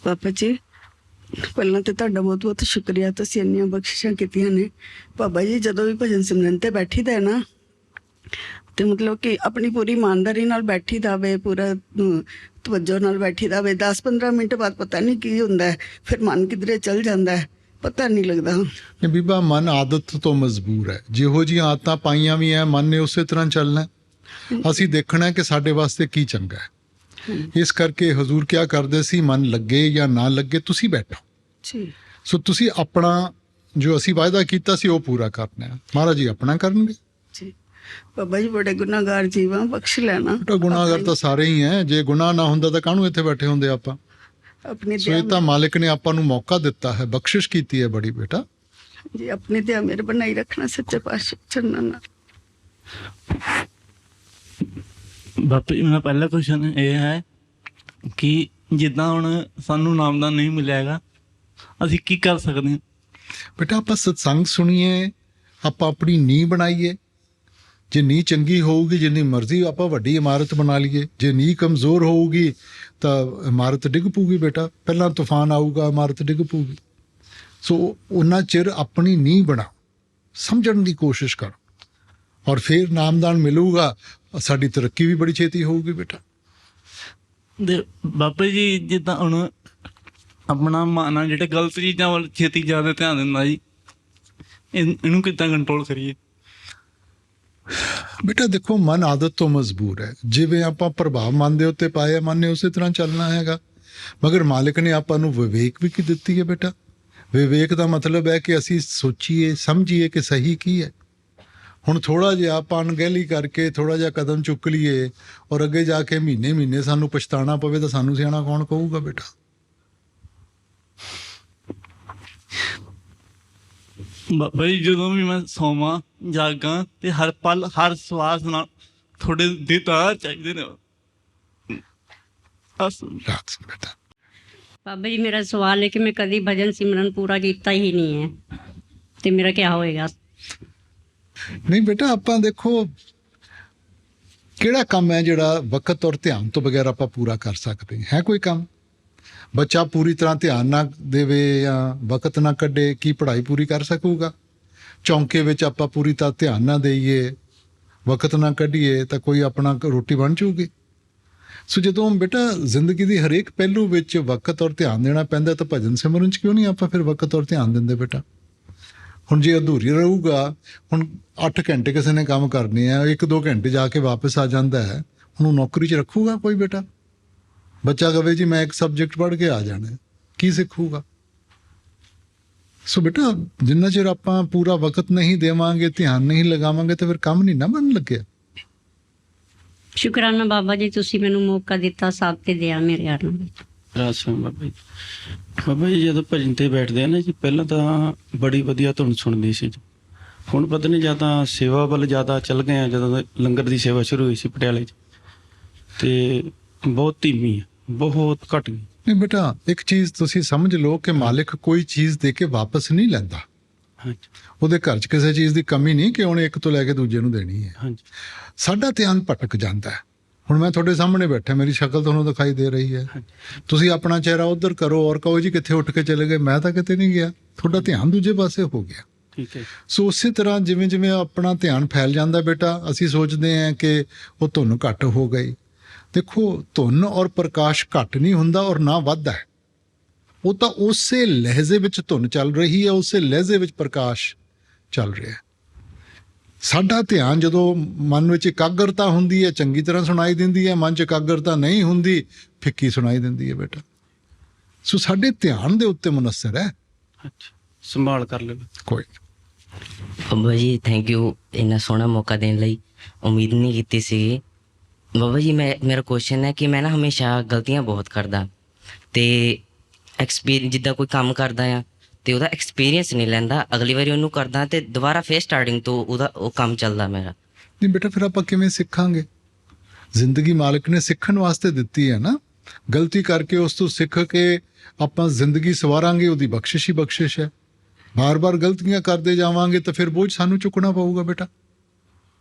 ਪਾਪਾ ਜੀ ਪਹਿਲਾਂ ਤੇ ਤੁਹਾਡਾ ਬਹੁਤ ਬਹੁਤ ਸ਼ੁਕਰੀਆ, ਤੁਸੀਂ ਇੰਨੀਆਂ ਬਖਸ਼ਿਸ਼ਾਂ ਕੀਤੀਆਂ ਨੇ। ਬਾਬਾ ਜੀ ਜਦੋਂ ਵੀ ਭਜਨ ਸਿਮਰਨ ਤੇ ਬੈਠੀਦਾ ਹੈ ਨਾ, ਤੇ ਮਤਲਬ ਕਿ ਆਪਣੀ ਪੂਰੀ ਇਮਾਨਦਾਰੀ ਨਾਲ ਬੈਠੀਦਾ ਵੇ, ਪੂਰਾ ਤਵੱਜੋ ਨਾਲ ਬੈਠੀਦਾ ਵੇ। 10-15 ਮਿੰਟ ਬਾਅਦ ਪਤਾ ਨਹੀਂ ਕੀ ਹੁੰਦਾ ਹੈ, ਫਿਰ ਮਨ ਕਿਧਰੇ ਚਲ ਜਾਂਦਾ ਹੈ, ਪਤਾ ਨਹੀਂ ਲੱਗਦਾ। ਨਹੀਂ ਬੀਬਾ, ਮਨ ਆਦਤ ਤੋਂ ਮਜਬੂਰ ਹੈ। ਜਿਹੋ ਜਿਹੀਆਂ ਆਦਤਾਂ ਪਾਈਆਂ ਵੀ ਹੈ, ਮਨ ਨੇ ਉਸੇ ਤਰ੍ਹਾਂ ਚੱਲਣਾ। ਅਸੀਂ ਦੇਖਣਾ ਕਿ ਸਾਡੇ ਵਾਸਤੇ ਕੀ ਚੰਗਾ ਹੈ। ਇਸ ਕਰਕੇ ਹਜ਼ੂਰ ਕਿਆ ਕਰਦੇ ਸੀ, ਮਨ ਲੱਗੇ ਜਾਂ ਨਾ ਲੱਗੇ ਤੁਸੀਂ ਬੈਠੋ ਜੀ। ਸੋ ਤੁਸੀਂ ਆਪਣਾ ਜੋ ਅਸੀਂ ਵਾਅਦਾ ਕੀਤਾ ਸੀ ਉਹ ਪੂਰਾ ਕਰਨਾ ਹੈ। ਮਹਾਰਾਜ ਜੀ ਆਪਣਾ ਕਰਨਗੇ ਜੀ। ਬਾਬਾ ਜੀ ਬੜੇ ਗੁਨਾਹਗਾਰ ਜੀਵਾਂ, ਬਖਸ਼ ਲੈਣਾ। ਬੇਟਾ ਗੁਨਾਹਗਾਰ ਤਾਂ ਸਾਰੇ ਹੀ ਹੈ। ਜੇ ਗੁਨਾਹ ਨਾ ਹੁੰਦਾ ਤਾਂ ਕਾਹਨੂੰ ਇੱਥੇ ਬੈਠੇ ਹੁੰਦੇ ਆਪਾਂ। ਆਪਣੀ ਸੋ ਇਹ ਤਾਂ ਮਾਲਿਕ ਨੇ ਆਪਾਂ ਨੂੰ ਮੌਕਾ ਦਿੱਤਾ ਹੈ, ਬਖਸ਼ਿਸ਼ ਕੀਤੀ ਹੈ ਬੜੀ ਬੇਟਾ ਜੀ। ਆਪਣੀ ਦਇਆ ਮੇਰੇ ਬਣਾਈ ਰੱਖਣਾ ਸੱਚੇ ਪਾਤਸ਼ਾਹ ਚਰਨਾਂ ਨਾਲ। ਬਾਪੂ ਜੀ ਮੇਰਾ ਪਹਿਲਾ ਕੁਐਸਚਨ ਇਹ ਹੈ ਕਿ ਜਿੱਦਾਂ ਹੁਣ ਸਾਨੂੰ ਨਾਮਦਾਨ ਨਹੀਂ ਮਿਲਿਆ ਹੈਗਾ, ਅਸੀਂ ਕੀ ਕਰ ਸਕਦੇ ਹਾਂ? ਬੇਟਾ ਆਪਾਂ ਸਤਸੰਗ ਸੁਣੀਏ, ਆਪਾਂ ਆਪਣੀ ਨੀਂਹ ਬਣਾਈਏ। ਜੇ ਨੀਂਹ ਚੰਗੀ ਹੋਊਗੀ, ਜਿੰਨੀ ਮਰਜ਼ੀ ਆਪਾਂ ਵੱਡੀ ਇਮਾਰਤ ਬਣਾ ਲਈਏ। ਜੇ ਨੀਂਹ ਕਮਜ਼ੋਰ ਹੋਊਗੀ ਤਾਂ ਇਮਾਰਤ ਡਿੱਗ ਪਊਗੀ ਬੇਟਾ। ਪਹਿਲਾਂ ਤੂਫਾਨ ਆਊਗਾ, ਇਮਾਰਤ ਡਿੱਗ ਪਊਗੀ। ਸੋ ਉਹਨਾਂ ਚਿਰ ਆਪਣੀ ਨੀਂਹ ਬਣਾਓ, ਸਮਝਣ ਦੀ ਕੋਸ਼ਿਸ਼ ਕਰੋ, ਔਰ ਫਿਰ ਨਾਮਦਾਨ ਮਿਲੂਗਾ। ਸਾਡੀ ਤਰੱਕੀ ਵੀ ਬੜੀ ਛੇਤੀ ਹੋਊਗੀ ਬੇਟਾ। ਦੇ ਬਾਪੂ ਜੀ ਜਿੱਦਾਂ ਹੁਣ ਆਪਣਾ ਮਨ ਆ ਜਿਹੜੇ ਗਲਤ ਚੀਜ਼ਾਂ ਵੱਲ ਛੇਤੀ ਜ਼ਿਆਦਾ ਧਿਆਨ ਦਿੰਦਾ ਜੀ, ਇਹਨੂੰ ਕਿੱਦਾਂ ਕੰਟਰੋਲ ਕਰੀਏ? ਬੇਟਾ ਦੇਖੋ, ਮਨ ਆਦਤ ਤੋਂ ਮਜਬੂਰ ਹੈ। ਜਿਵੇਂ ਆਪਾਂ ਪ੍ਰਭਾਵ ਮਨ ਦੇ ਉੱਤੇ ਪਾਇਆ, ਮਨ ਨੇ ਉਸੇ ਤਰ੍ਹਾਂ ਚੱਲਣਾ ਹੈਗਾ। ਮਗਰ ਮਾਲਿਕ ਨੇ ਆਪਾਂ ਨੂੰ ਵਿਵੇਕ ਵੀ ਕੀ ਦਿੱਤੀ ਹੈ ਬੇਟਾ। ਵਿਵੇਕ ਦਾ ਮਤਲਬ ਹੈ ਕਿ ਅਸੀਂ ਸੋਚੀਏ, ਸਮਝੀਏ ਕਿ ਸਹੀ ਕੀ ਹੈ। ਹੁਣ ਥੋੜ੍ਹਾ ਜਿਹਾ ਆਪਾਂ ਅਣਗਹਿਲੀ ਕਰਕੇ ਥੋੜ੍ਹਾ ਜਿਹਾ ਕਦਮ ਚੁੱਕ ਲਈਏ ਔਰ ਅੱਗੇ ਜਾ ਕੇ ਮਹੀਨੇ ਮਹੀਨੇ ਸਾਨੂੰ ਪਛਤਾਉਣਾ ਪਵੇ ਤਾਂ ਸਾਨੂੰ ਸਿਆਣਾ ਕੌਣ ਕਹੂਗਾ ਬੇਟਾ। ਬਾਬਾ ਜੀ ਜਦੋਂ ਵੀ ਮੈਂ ਸੌਵਾਂ ਜਾਗਾਂ ਤੇ ਹਰ ਪਲ ਹਰ ਸਵਾਸ ਨਾਲ ਤੁਹਾਡੇ ਦਿੱਤਾ ਚਾਹੀਦੇ ਨੇ ਬੇਟਾ बाबा जी मेरा सवाल है कि मैं कभी भजन सिमरन पूरा कीता ही नहीं है, तो मेरा क्या होएगा? ਨਹੀਂ ਬੇਟਾ, ਆਪਾਂ ਦੇਖੋ ਕਿਹੜਾ ਕੰਮ ਹੈ ਜਿਹੜਾ ਵਕਤ ਔਰ ਧਿਆਨ ਤੋਂ ਬਗੈਰ ਆਪਾਂ ਪੂਰਾ ਕਰ ਸਕਦੇ ਹੈ? ਕੋਈ ਕੰਮ ਬੱਚਾ ਪੂਰੀ ਤਰ੍ਹਾਂ ਧਿਆਨ ਨਾ ਦੇਵੇ ਜਾਂ ਵਕਤ ਨਾ ਕੱਢੇ, ਕੀ ਪੜ੍ਹਾਈ ਪੂਰੀ ਕਰ ਸਕੂਗਾ? ਚੌਂਕੇ ਵਿੱਚ ਆਪਾਂ ਪੂਰੀ ਤਰ੍ਹਾਂ ਧਿਆਨ ਨਾ ਦੇਈਏ, ਵਕਤ ਨਾ ਕੱਢੀਏ ਤਾਂ ਕੋਈ ਆਪਣਾ ਰੋਟੀ ਬਣ ਜੂਗੀ? ਸੋ ਜਦੋਂ ਬੇਟਾ ਜ਼ਿੰਦਗੀ ਦੀ ਹਰੇਕ ਪਹਿਲੂ ਵਿੱਚ ਵਕਤ ਔਰ ਧਿਆਨ ਦੇਣਾ ਪੈਂਦਾ ਤਾਂ ਭਜਨ ਸਿਮਰਨ 'ਚ ਕਿਉਂ ਨਹੀਂ ਆਪਾਂ ਫਿਰ ਵਕਤ ਔਰ ਧਿਆਨ ਦਿੰਦੇ ਬੇਟਾ? ਹੁਣ ਜੇ ਅਧੂਰੀ ਰਹੂਗਾ, ਹੁਣ 8 ਘੰਟੇ ਕਿਸੇ ਨੇ ਕੰਮ ਕਰਨੇ ਆ, 1-2 ਘੰਟੇ ਜਾ ਕੇ ਵਾਪਸ ਆ ਜਾਂਦਾ ਹੈ, ਉਹਨੂੰ ਨੌਕਰੀ 'ਚ ਰੱਖੂਗਾ ਕੋਈ ਬੇਟਾ? ਬੱਚਾ ਕਵੇ ਜੀ ਮੈਂ ਇੱਕ ਸਬਜੈਕਟ ਪੜ੍ਹ ਕੇ ਆ ਜਾਣਾ, ਕੀ ਸਿੱਖੂਗਾ? ਸੋ ਬੇਟਾ ਜਿੰਨਾ ਚਿਰ ਆਪਾਂ ਪੂਰਾ ਵਕਤ ਨਹੀਂ ਦੇਵਾਂਗੇ, ਧਿਆਨ ਨਹੀਂ ਲਗਾਵਾਂਗੇ ਤਾਂ ਫਿਰ ਕੰਮ ਨਹੀਂ ਨਾ ਬਣਨ ਲੱਗਿਆ। ਸ਼ੁਕਰਾਨਾ ਬਾਬਾ ਜੀ, ਤੁਸੀਂ ਮੈਨੂੰ ਮੌਕਾ ਦਿੱਤਾ, ਸਾਥ ਤੇ ਦਿਆ ਮੇਰੇ ਹੱਥ ਨੂੰ। ਰਾਸਾ ਬਾਬਾ ਜੀ ਜਦੋਂ ਭਜਨ ਤੇ ਬੈਠਦੇ ਆ ਨਾ ਜੀ, ਪਹਿਲਾਂ ਤਾਂ ਬੜੀ ਵਧੀਆ ਧੁਨ ਸੁਣਦੀ ਸੀ। ਹੁਣ ਪਤਾ ਨਹੀਂ ਜਾਂ ਤਾਂ ਸੇਵਾ ਵੱਲ ਜ਼ਿਆਦਾ ਚੱਲ ਗਏ ਆ, ਜਦੋਂ ਲੰਗਰ ਦੀ ਸੇਵਾ ਸ਼ੁਰੂ ਹੋਈ ਸੀ ਪਟਿਆਲੇ 'ਚ, ਤੇ ਬਹੁਤ ਧੀਮੀ ਹੈ, ਬਹੁਤ ਘੱਟ ਗਈ। ਨਹੀਂ ਬੇਟਾ, ਇੱਕ ਚੀਜ਼ ਤੁਸੀਂ ਸਮਝ ਲਓ ਕਿ ਮਾਲਿਕ ਕੋਈ ਚੀਜ਼ ਦੇ ਕੇ ਵਾਪਸ ਨਹੀਂ ਲੈਂਦਾ। ਹਾਂਜੀ ਉਹਦੇ ਘਰ 'ਚ ਕਿਸੇ ਚੀਜ਼ ਦੀ ਕਮੀ ਨਹੀਂ ਕਿ ਉਹਨੇ ਇੱਕ ਤੋਂ ਲੈ ਕੇ ਦੂਜੇ ਨੂੰ ਦੇਣੀ ਹੈ। ਹਾਂਜੀ ਸਾਡਾ ਧਿਆਨ ਭਟਕ ਜਾਂਦਾ ਹੈ। ਹੁਣ ਮੈਂ ਤੁਹਾਡੇ ਸਾਹਮਣੇ ਬੈਠਾ, ਮੇਰੀ ਸ਼ਕਲ ਤੁਹਾਨੂੰ ਦਿਖਾਈ ਦੇ ਰਹੀ ਹੈ, ਤੁਸੀਂ ਆਪਣਾ ਚਿਹਰਾ ਉੱਧਰ ਕਰੋ ਔਰ ਕਹੋ ਜੀ ਕਿੱਥੇ ਉੱਠ ਕੇ ਚਲੇ ਗਏ, ਮੈਂ ਤਾਂ ਕਿਤੇ ਨਹੀਂ ਗਿਆ, ਤੁਹਾਡਾ ਧਿਆਨ ਦੂਜੇ ਪਾਸੇ ਹੋ ਗਿਆ। ਠੀਕ ਹੈ। ਸੋ ਉਸੇ ਤਰ੍ਹਾਂ ਜਿਵੇਂ ਜਿਵੇਂ ਆਪਣਾ ਧਿਆਨ ਫੈਲ ਜਾਂਦਾ ਬੇਟਾ, ਅਸੀਂ ਸੋਚਦੇ ਹਾਂ ਕਿ ਉਹ ਧੁੰਨ ਘੱਟ ਹੋ ਗਈ। ਦੇਖੋ ਧੁੰਨ ਔਰ ਪ੍ਰਕਾਸ਼ ਘੱਟ ਨਹੀਂ ਹੁੰਦਾ ਔਰ ਨਾ ਵੱਧਦਾ ਹੈ, ਉਹ ਤਾਂ ਉਸੇ ਲਹਿਜ਼ੇ ਵਿੱਚ ਧੁੰਨ ਚੱਲ ਰਹੀ ਹੈ, ਉਸੇ ਲਹਿਜ਼ੇ ਵਿੱਚ ਪ੍ਰਕਾਸ਼ ਚੱਲ ਰਿਹਾ ਹੈ। ਸਾਡਾ ਧਿਆਨ ਜਦੋਂ ਮਨ ਵਿੱਚ ਇਕਾਗਰਤਾ ਹੁੰਦੀ ਹੈ ਚੰਗੀ ਤਰ੍ਹਾਂ ਸੁਣਾਈ ਦਿੰਦੀ ਹੈ, ਮਨ 'ਚ ਇਕਾਗਰਤਾ ਨਹੀਂ ਹੁੰਦੀ ਫਿੱਕੀ ਸੁਣਾਈ ਦਿੰਦੀ ਹੈ ਬੇਟਾ। ਸੋ ਸਾਡੇ ਧਿਆਨ ਦੇ ਉੱਤੇ ਮੁਨਸਰ ਹੈ। ਅੱਛਾ, ਸੰਭਾਲ ਕਰ ਲਓ। ਕੋਈ ਬਾਬਾ ਜੀ ਥੈਂਕ ਯੂ ਇੰਨਾ ਸੋਹਣਾ ਮੌਕਾ ਦੇਣ ਲਈ, ਉਮੀਦ ਨਹੀਂ ਕੀਤੀ ਸੀਗੀ। ਬਾਬਾ ਜੀ ਮੇਰਾ ਕੁਐਸਚਨ ਹੈ ਕਿ ਮੈਂ ਨਾ ਹਮੇਸ਼ਾ ਗਲਤੀਆਂ ਬਹੁਤ ਕਰਦਾ ਅਤੇ ਜਿੱਦਾਂ ਕੋਈ ਕੰਮ ਕਰਦਾ ਆ ਅਤੇ ਉਹਦਾ ਐਕਸਪੀਰੀਅੰਸ ਨਹੀਂ ਲੈਂਦਾ, ਅਗਲੀ ਵਾਰੀ ਉਹਨੂੰ ਕਰਦਾ ਅਤੇ ਦੁਬਾਰਾ ਫਿਰ ਸਟਾਰਟਿੰਗ ਤੋਂ ਉਹ ਕੰਮ ਚੱਲਦਾ ਮੇਰਾ। ਨਹੀਂ ਬੇਟਾ, ਫਿਰ ਆਪਾਂ ਕਿਵੇਂ ਸਿੱਖਾਂਗੇ? ਜ਼ਿੰਦਗੀ ਮਾਲਕ ਨੇ ਸਿੱਖਣ ਵਾਸਤੇ ਦਿੱਤੀ ਹੈ ਨਾ। ਗਲਤੀ ਕਰਕੇ ਉਸ ਤੋਂ ਸਿੱਖ ਕੇ ਆਪਾਂ ਜ਼ਿੰਦਗੀ ਸਵਾਰਾਂਗੇ, ਉਹਦੀ ਬਖਸ਼ਿਸ਼ ਹੀ ਬਖਸ਼ਿਸ਼ ਹੈ। ਬਾਰ-ਬਾਰ ਗਲਤੀਆਂ ਕਰਦੇ ਜਾਵਾਂਗੇ ਤਾਂ ਫਿਰ ਬੋਝ ਸਾਨੂੰ ਚੁੱਕਣਾ ਪਊਗਾ ਬੇਟਾ।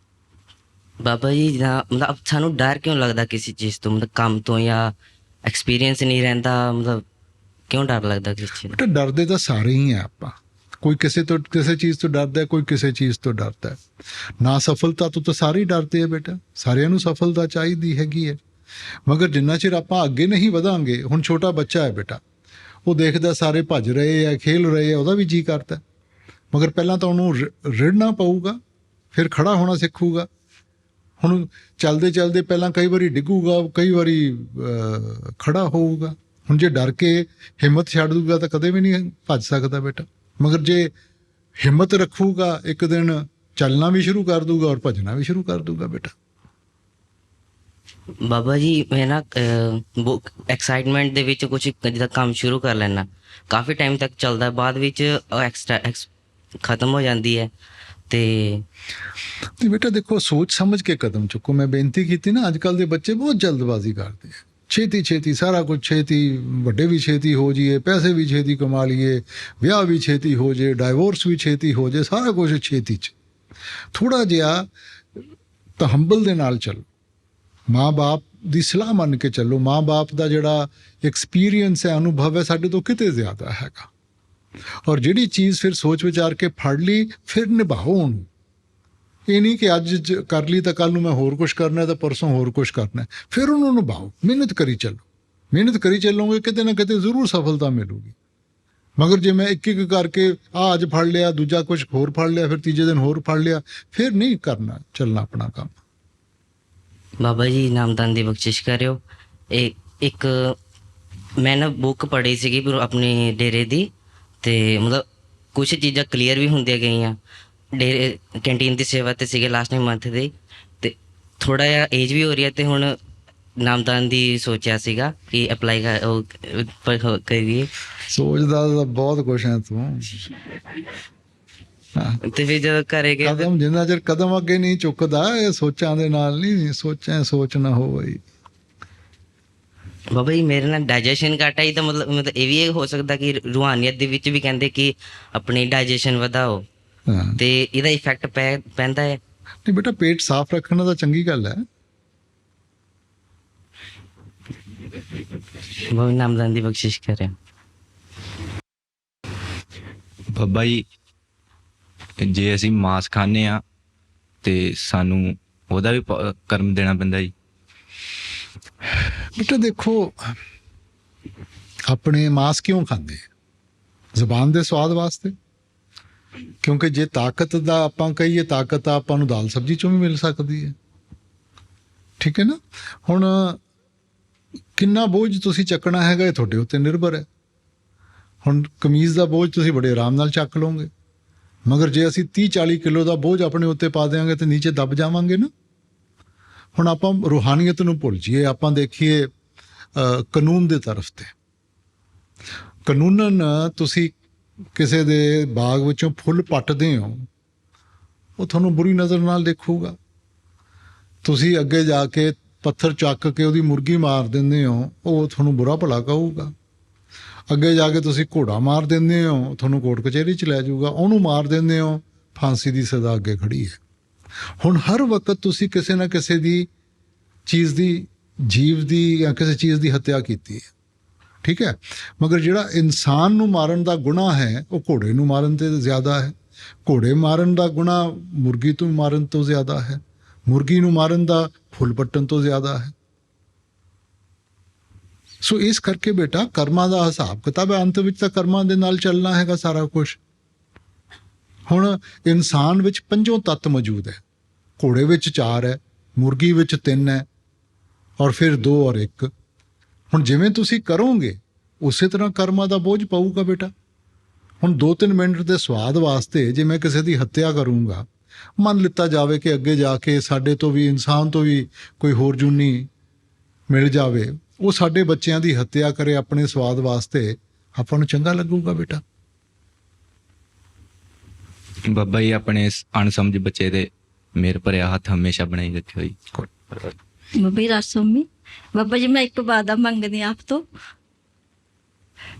ਬਾਬਾ ਜੀ ਜਿੱਦਾਂ ਮਤਲਬ ਸਾਨੂੰ ਡਰ ਕਿਉਂ ਲੱਗਦਾ ਕਿਸੇ ਚੀਜ਼ ਤੋਂ, ਮਤਲਬ ਕੰਮ ਤੋਂ, ਜਾਂ ਐਕਸਪੀਰੀਅੰਸ ਨਹੀਂ ਰਹਿੰਦਾ, ਮਤਲਬ ਕਿਉਂ ਡਰ ਲੱਗਦਾ ਕਿਸ ਚੀਜ਼ ਦਾ? ਬੇਟਾ ਡਰਦੇ ਤਾਂ ਸਾਰੇ ਹੀ ਆ ਆਪਾਂ, ਕੋਈ ਕਿਸੇ ਚੀਜ਼ ਤੋਂ ਡਰਦਾ ਹੈ, ਕੋਈ ਕਿਸੇ ਚੀਜ਼ ਤੋਂ ਡਰਦਾ ਹੈ। ਨਾ ਸਫਲਤਾ ਤੋਂ ਤਾਂ ਸਾਰੇ ਹੀ ਡਰਦੇ ਆ ਬੇਟਾ, ਸਾਰਿਆਂ ਨੂੰ ਸਫਲਤਾ ਚਾਹੀਦੀ ਹੈਗੀ ਹੈ, ਮਗਰ ਜਿੰਨਾ ਚਿਰ ਆਪਾਂ ਅੱਗੇ ਨਹੀਂ ਵਧਾਂਗੇ। ਹੁਣ ਛੋਟਾ ਬੱਚਾ ਹੈ ਬੇਟਾ, ਉਹ ਦੇਖਦਾ ਸਾਰੇ ਭੱਜ ਰਹੇ ਆ, ਖੇਲ ਰਹੇ ਆ, ਉਹਦਾ ਵੀ ਜੀ ਕਰਦਾ, ਮਗਰ ਪਹਿਲਾਂ ਤਾਂ ਉਹਨੂੰ ਰਿੜਨਾ ਪਊਗਾ, ਫਿਰ ਖੜਾ ਹੋਣਾ ਸਿੱਖੂਗਾ। ਹੁਣ ਚੱਲਦੇ ਚੱਲਦੇ ਪਹਿਲਾਂ ਕਈ ਵਾਰੀ ਡਿੱਗੂਗਾ, ਕਈ ਵਾਰੀ ਖੜਾ ਹੋਊਗਾ। ਹੁਣ ਜੇ ਡਰ ਕੇ ਹਿੰਮਤ ਛੱਡ ਦੂਗਾ ਤਾਂ ਕਦੇ ਵੀ ਨਹੀਂ ਭੱਜ ਸਕਦਾ ਬੇਟਾ, ਮਗਰ ਜੇ ਹਿੰਮਤ ਰੱਖੂਗਾ ਇੱਕ ਦਿਨ ਚੱਲਣਾ ਵੀ ਸ਼ੁਰੂ ਕਰ ਦੂਗਾ ਔਰ ਭੱਜਣਾ ਵੀ ਸ਼ੁਰੂ ਕਰ ਦੂਗਾ ਬੇਟਾ। ਬਾਬਾ ਜੀ ਮੈਂ ਨਾ ਐਕਸਾਈਟਮੈਂਟ ਦੇ ਵਿੱਚ ਕੁਝ ਜਿੱਦਾਂ ਕੰਮ ਸ਼ੁਰੂ ਕਰ ਲੈਣਾ, ਕਾਫੀ ਟਾਈਮ ਤੱਕ ਚੱਲਦਾ, ਬਾਅਦ ਵਿੱਚ ਖਤਮ ਹੋ ਜਾਂਦੀ ਹੈ। ਤੇ ਬੇਟਾ ਦੇਖੋ, ਸੋਚ ਸਮਝ ਕੇ ਕਦਮ ਚੁੱਕੋ। ਮੈਂ ਬੇਨਤੀ ਕੀਤੀ ਨਾ, ਅੱਜ ਕੱਲ੍ਹ ਦੇ ਬੱਚੇ ਬਹੁਤ ਜਲਦਬਾਜ਼ੀ ਕਰਦੇ ਆ, ਛੇਤੀ ਛੇਤੀ ਸਾਰਾ ਕੁਝ ਛੇਤੀ, ਵੱਡੇ ਵੀ ਛੇਤੀ ਹੋ ਜਾਈਏ, ਪੈਸੇ ਵੀ ਛੇਤੀ ਕਮਾ ਲਈਏ, ਵਿਆਹ ਵੀ ਛੇਤੀ ਹੋ ਜਾਏ, ਡਾਈਵੋਰਸ ਵੀ ਛੇਤੀ ਹੋ ਜਾਏ, ਸਾਰਾ ਕੁਝ ਛੇਤੀ 'ਚ। ਥੋੜ੍ਹਾ ਜਿਹਾ ਤਾਂ ਹੰਬਲ ਦੇ ਨਾਲ ਚੱਲੋ, ਮਾਂ-ਬਾਪ ਦੀ ਸਲਾਹ ਮੰਨ ਕੇ ਚੱਲੋ। ਮਾਂ-ਬਾਪ ਦਾ ਜਿਹੜਾ ਐਕਸਪੀਰੀਅੰਸ ਹੈ, ਅਨੁਭਵ ਹੈ, ਸਾਡੇ ਤੋਂ ਕਿਤੇ ਜ਼ਿਆਦਾ ਹੈਗਾ। ਔਰ ਜਿਹੜੀ ਚੀਜ਼ ਫਿਰ ਸੋਚ ਵਿਚਾਰ ਕੇ ਫੜ ਲਈ, ਫਿਰ ਨਿਭਾਓ ਉਹਨੂੰ। ਇਹ ਨਹੀਂ ਕਿ ਅੱਜ ਕਰ ਲਈ ਤਾਂ ਕੱਲ ਨੂੰ ਮੈਂ ਹੋਰ ਕੁਝ ਕਰਨਾ ਤਾਂ ਪਰਸੋਂ ਹੋਰ ਕੁਝ ਕਰਨਾ, ਫਿਰ ਉਹਨੂੰ ਨਿਭਾਓ, ਮਿਹਨਤ ਕਰੀ ਚੱਲੋ। ਮਿਹਨਤ ਕਰੀ ਚੱਲੋਗੇ, ਕਿਤੇ ਨਾ ਕਿਤੇ ਜ਼ਰੂਰ ਸਫਲਤਾ ਮਿਲੂਗੀ। ਮਗਰ ਜੇ ਮੈਂ ਇੱਕ ਇੱਕ ਕਰਕੇ ਅੱਜ ਫੜ ਲਿਆ, ਦੂਜਾ ਕੁਝ ਹੋਰ ਫੜ ਲਿਆ, ਫਿਰ ਤੀਜੇ ਦਿਨ ਹੋਰ ਫੜ ਲਿਆ, ਫਿਰ ਨਹੀਂ ਕਰਨਾ ਚੱਲਣਾ ਆਪਣਾ ਕੰਮ। ਬਾਬਾ ਜੀ ਨਾਮਦਾਨ ਦੀ ਬਖਸ਼ਿਸ਼ ਕਰਿਓ। ਇਹ ਇੱਕ ਮੈਂ ਨਾ ਬੁੱਕ ਪੜ੍ਹੀ ਸੀਗੀ ਆਪਣੀ ਡੇਰੇ ਦੀ, ਤੇ ਮਤਲਬ ਕੁਝ ਚੀਜ਼ਾਂ ਕਲੀਅਰ ਵੀ ਹੁੰਦੀਆਂ ਗਈਆਂ। ਡੇਰੇ ਕੈਂਟੀਨ ਦੀ ਸੇਵਾ ਤੇ ਸੀਗੇ ਲਾਸਟ ਮੰਥ ਦੇ, ਤੇ ਥੋੜਾ ਜਿਹਾ ਏਜ ਵੀ ਹੋ ਰਹੀ ਹੈ, ਤੇ ਹੁਣ ਨਾਮਦਾਨ ਦੀ ਸੋਚਿਆ ਸੀਗਾ ਕਿ ਅਪਲਾਈ ਕਰੀਏ। ਸੋਚਦਾ ਤਾਂ ਬਹੁਤ ਕੁਛ ਹੈ ਤੂੰ, ਤੇ ਫਿਰ ਜਦੋਂ ਘਰੇ ਗਏ ਕਦਮ ਜਿੰਨਾ ਚਿਰ ਕਦਮ ਅੱਗੇ ਨਹੀਂ ਚੁੱਕਦਾ, ਇਹ ਸੋਚਾਂ ਦੇ ਨਾਲ ਨਹੀਂ, ਸੋਚ ਨਾ ਹੋਵੇ। ਬਾਬਾ ਜੀ ਮੇਰੇ ਨਾਲ ਡਾਈਜੈਸ਼ਨ ਘੱਟ ਆਈ, ਤਾਂ ਮਤਲਬ ਇਹ ਵੀ ਹੋ ਸਕਦਾ ਕਿ ਰੂਹਾਨੀਅਤ ਦੇ ਵਿੱਚ ਵੀ ਕਹਿੰਦੇ ਕਿ ਆਪਣੀ ਡਾਈਜੈਸ਼ਨ ਵਧਾਓ, ਹਾਂ, ਤੇ ਇਹਦਾ ਇਫੈਕਟ ਪੈਂਦਾ ਹੈ? ਨਹੀਂ ਬੇਟਾ, ਪੇਟ ਸਾਫ਼ ਰੱਖਣਾ ਤਾਂ ਚੰਗੀ ਗੱਲ ਹੈ। ਬਾਬਾ ਨਾਮਦਾਨ ਦੀ ਬਖਸ਼ਿਸ਼ ਕਰੇ। ਬਾਬਾ ਜੀ ਜੇ ਅਸੀਂ ਮਾਸ ਖਾਂਦੇ ਆ ਤੇ ਸਾਨੂੰ ਉਹਦਾ ਵੀ ਕਰਮ ਦੇਣਾ ਪੈਂਦਾ ਜੀ? ਬੇਟਾ ਦੇਖੋ, ਆਪਣੇ ਮਾਸ ਕਿਉਂ ਖਾਂਦੇ? ਜ਼ੁਬਾਨ ਦੇ ਸਵਾਦ ਵਾਸਤੇ। ਕਿਉਂਕਿ ਜੇ ਤਾਕਤ ਦਾ ਆਪਾਂ ਕਹੀਏ, ਤਾਕਤ ਤਾਂ ਆਪਾਂ ਨੂੰ ਦਾਲ ਸਬਜ਼ੀ ਚੋਂ ਵੀ ਮਿਲ ਸਕਦੀ ਹੈ, ਠੀਕ ਹੈ ਨਾ। ਹੁਣ ਕਿੰਨਾ ਬੋਝ ਤੁਸੀਂ ਚੱਕਣਾ ਹੈਗਾ, ਇਹ ਤੁਹਾਡੇ ਉੱਤੇ ਨਿਰਭਰ ਹੈ। ਹੁਣ ਕਮੀਜ਼ ਦਾ ਬੋਝ ਤੁਸੀਂ ਬੜੇ ਆਰਾਮ ਨਾਲ ਚੱਕ ਲਓਗੇ, ਮਗਰ ਜੇ ਅਸੀਂ 30-40 ਕਿਲੋ ਦਾ ਬੋਝ ਆਪਣੇ ਉੱਤੇ ਪਾ ਦਿਆਂਗੇ ਤੇ ਨੀਚੇ ਦਬ ਜਾਵਾਂਗੇ ਨਾ। ਹੁਣ ਆਪਾਂ ਰੂਹਾਨੀਅਤ ਨੂੰ ਭੁੱਲ ਜਾਈਏ, ਆਪਾਂ ਦੇਖੀਏ ਕਾਨੂੰਨ ਦੇ ਤਰਫ ਤੇ। ਕਾਨੂੰਨਨ ਤੁਸੀਂ ਕਿਸੇ ਦੇ ਬਾਗ ਵਿੱਚੋਂ ਫੁੱਲ ਪੱਟਦੇ ਹੋ, ਉਹ ਤੁਹਾਨੂੰ ਬੁਰੀ ਨਜ਼ਰ ਨਾਲ ਦੇਖੂਗਾ। ਤੁਸੀਂ ਅੱਗੇ ਜਾ ਕੇ ਪੱਥਰ ਚੱਕ ਕੇ ਉਹਦੀ ਮੁਰਗੀ ਮਾਰ ਦਿੰਦੇ ਹੋ, ਉਹ ਤੁਹਾਨੂੰ ਬੁਰਾ ਭਲਾ ਕਹੂਗਾ। ਅੱਗੇ ਜਾ ਕੇ ਤੁਸੀਂ ਘੋੜਾ ਮਾਰ ਦਿੰਦੇ ਹੋ, ਤੁਹਾਨੂੰ ਕੋਰਟ ਕਚਹਿਰੀ 'ਚ ਲੈ ਜਾਊਗਾ। ਉਹਨੂੰ ਮਾਰ ਦਿੰਦੇ ਹੋ, ਫਾਂਸੀ ਦੀ ਸਜ਼ਾ ਅੱਗੇ ਖੜੀ ਹੈ। ਹੁਣ ਹਰ ਵਕਤ ਤੁਸੀਂ ਕਿਸੇ ਨਾ ਕਿਸੇ ਦੀ ਚੀਜ਼ ਦੀ, ਜੀਵ ਦੀ ਜਾਂ ਕਿਸੇ ਚੀਜ਼ ਦੀ ਹੱਤਿਆ ਕੀਤੀ ਹੈ, ਠੀਕ ਹੈ। ਮਗਰ ਜਿਹੜਾ ਇਨਸਾਨ ਨੂੰ ਮਾਰਨ ਦਾ ਗੁਨਾਹ ਹੈ, ਉਹ ਘੋੜੇ ਨੂੰ ਮਾਰਨ ਤੇ ਜ਼ਿਆਦਾ ਹੈ। ਘੋੜੇ ਮਾਰਨ ਦਾ ਗੁਨਾਹ ਮੁਰਗੀ ਤੋਂ ਮਾਰਨ ਤੋਂ ਜ਼ਿਆਦਾ ਹੈ। ਮੁਰਗੀ ਨੂੰ ਮਾਰਨ ਦਾ ਫੁੱਲ ਪੱਟਣ ਤੋਂ ਜ਼ਿਆਦਾ ਹੈ। ਸੋ ਇਸ ਕਰਕੇ ਬੇਟਾ, ਕਰਮਾਂ ਦਾ ਹਿਸਾਬ ਕਿਤਾਬ ਹੈ, ਅੰਤ ਵਿੱਚ ਤਾਂ ਕਰਮਾਂ ਦੇ ਨਾਲ ਚੱਲਣਾ ਹੈਗਾ ਸਾਰਾ ਕੁਝ। ਹੁਣ ਇਨਸਾਨ ਵਿੱਚ 5 ਤੱਤ ਮੌਜੂਦ ਹੈ, ਘੋੜੇ ਵਿੱਚ 4 ਹੈ, ਮੁਰਗੀ ਵਿੱਚ 3 ਹੈ, ਔਰ ਫਿਰ 2 ਔਰ 1। ਹੁਣ ਜਿਵੇਂ ਤੁਸੀਂ ਕਰੋਗੇ ਉਸੇ ਤਰ੍ਹਾਂ ਕਰਮਾਂ ਦਾ ਬੋਝ ਪਊਗਾ ਬੇਟਾ। ਹੁਣ 2-3 ਮਿੰਟ ਦੇ ਸਵਾਦ ਵਾਸਤੇ ਜੇ ਮੈਂ ਕਿਸੇ ਦੀ ਹੱਤਿਆ ਕਰੂੰਗਾ, ਮੰਨ ਲਿੱਤਾ ਜਾਵੇ ਕਿ ਅੱਗੇ ਜਾ ਕੇ ਸਾਡੇ ਤੋਂ ਵੀ, ਇਨਸਾਨ ਤੋਂ ਵੀ ਕੋਈ ਹੋਰ ਜੂਨੀ ਮਿਲ ਜਾਵੇ, ਉਹ ਸਾਡੇ ਬੱਚਿਆਂ ਦੀ ਹੱਤਿਆ ਕਰੇ ਆਪਣੇ ਸਵਾਦ ਵਾਸਤੇ, ਆਪਾਂ ਨੂੰ ਚੰਗਾ ਲੱਗੂਗਾ ਬੇਟਾ? ਬਾਬਾ ਜੀ ਆਪਣੇ ਅਣਸਮਝ ਬੱਚੇ ਦੇ ਮੇਰ ਭਰਿਆ ਹੱਥ ਹਮੇਸ਼ਾ ਬਣਾਈ ਰੱਖਿਓ ਜੀ। ਬਾਬਾ ਜੀ ਰਾਸੋਮੀ, ਬਾਬਾ ਜੀ ਮੈਂ ਇੱਕ ਵਾਦਾ ਮੰਗਦੀ ਆਪ ਤੋਂ।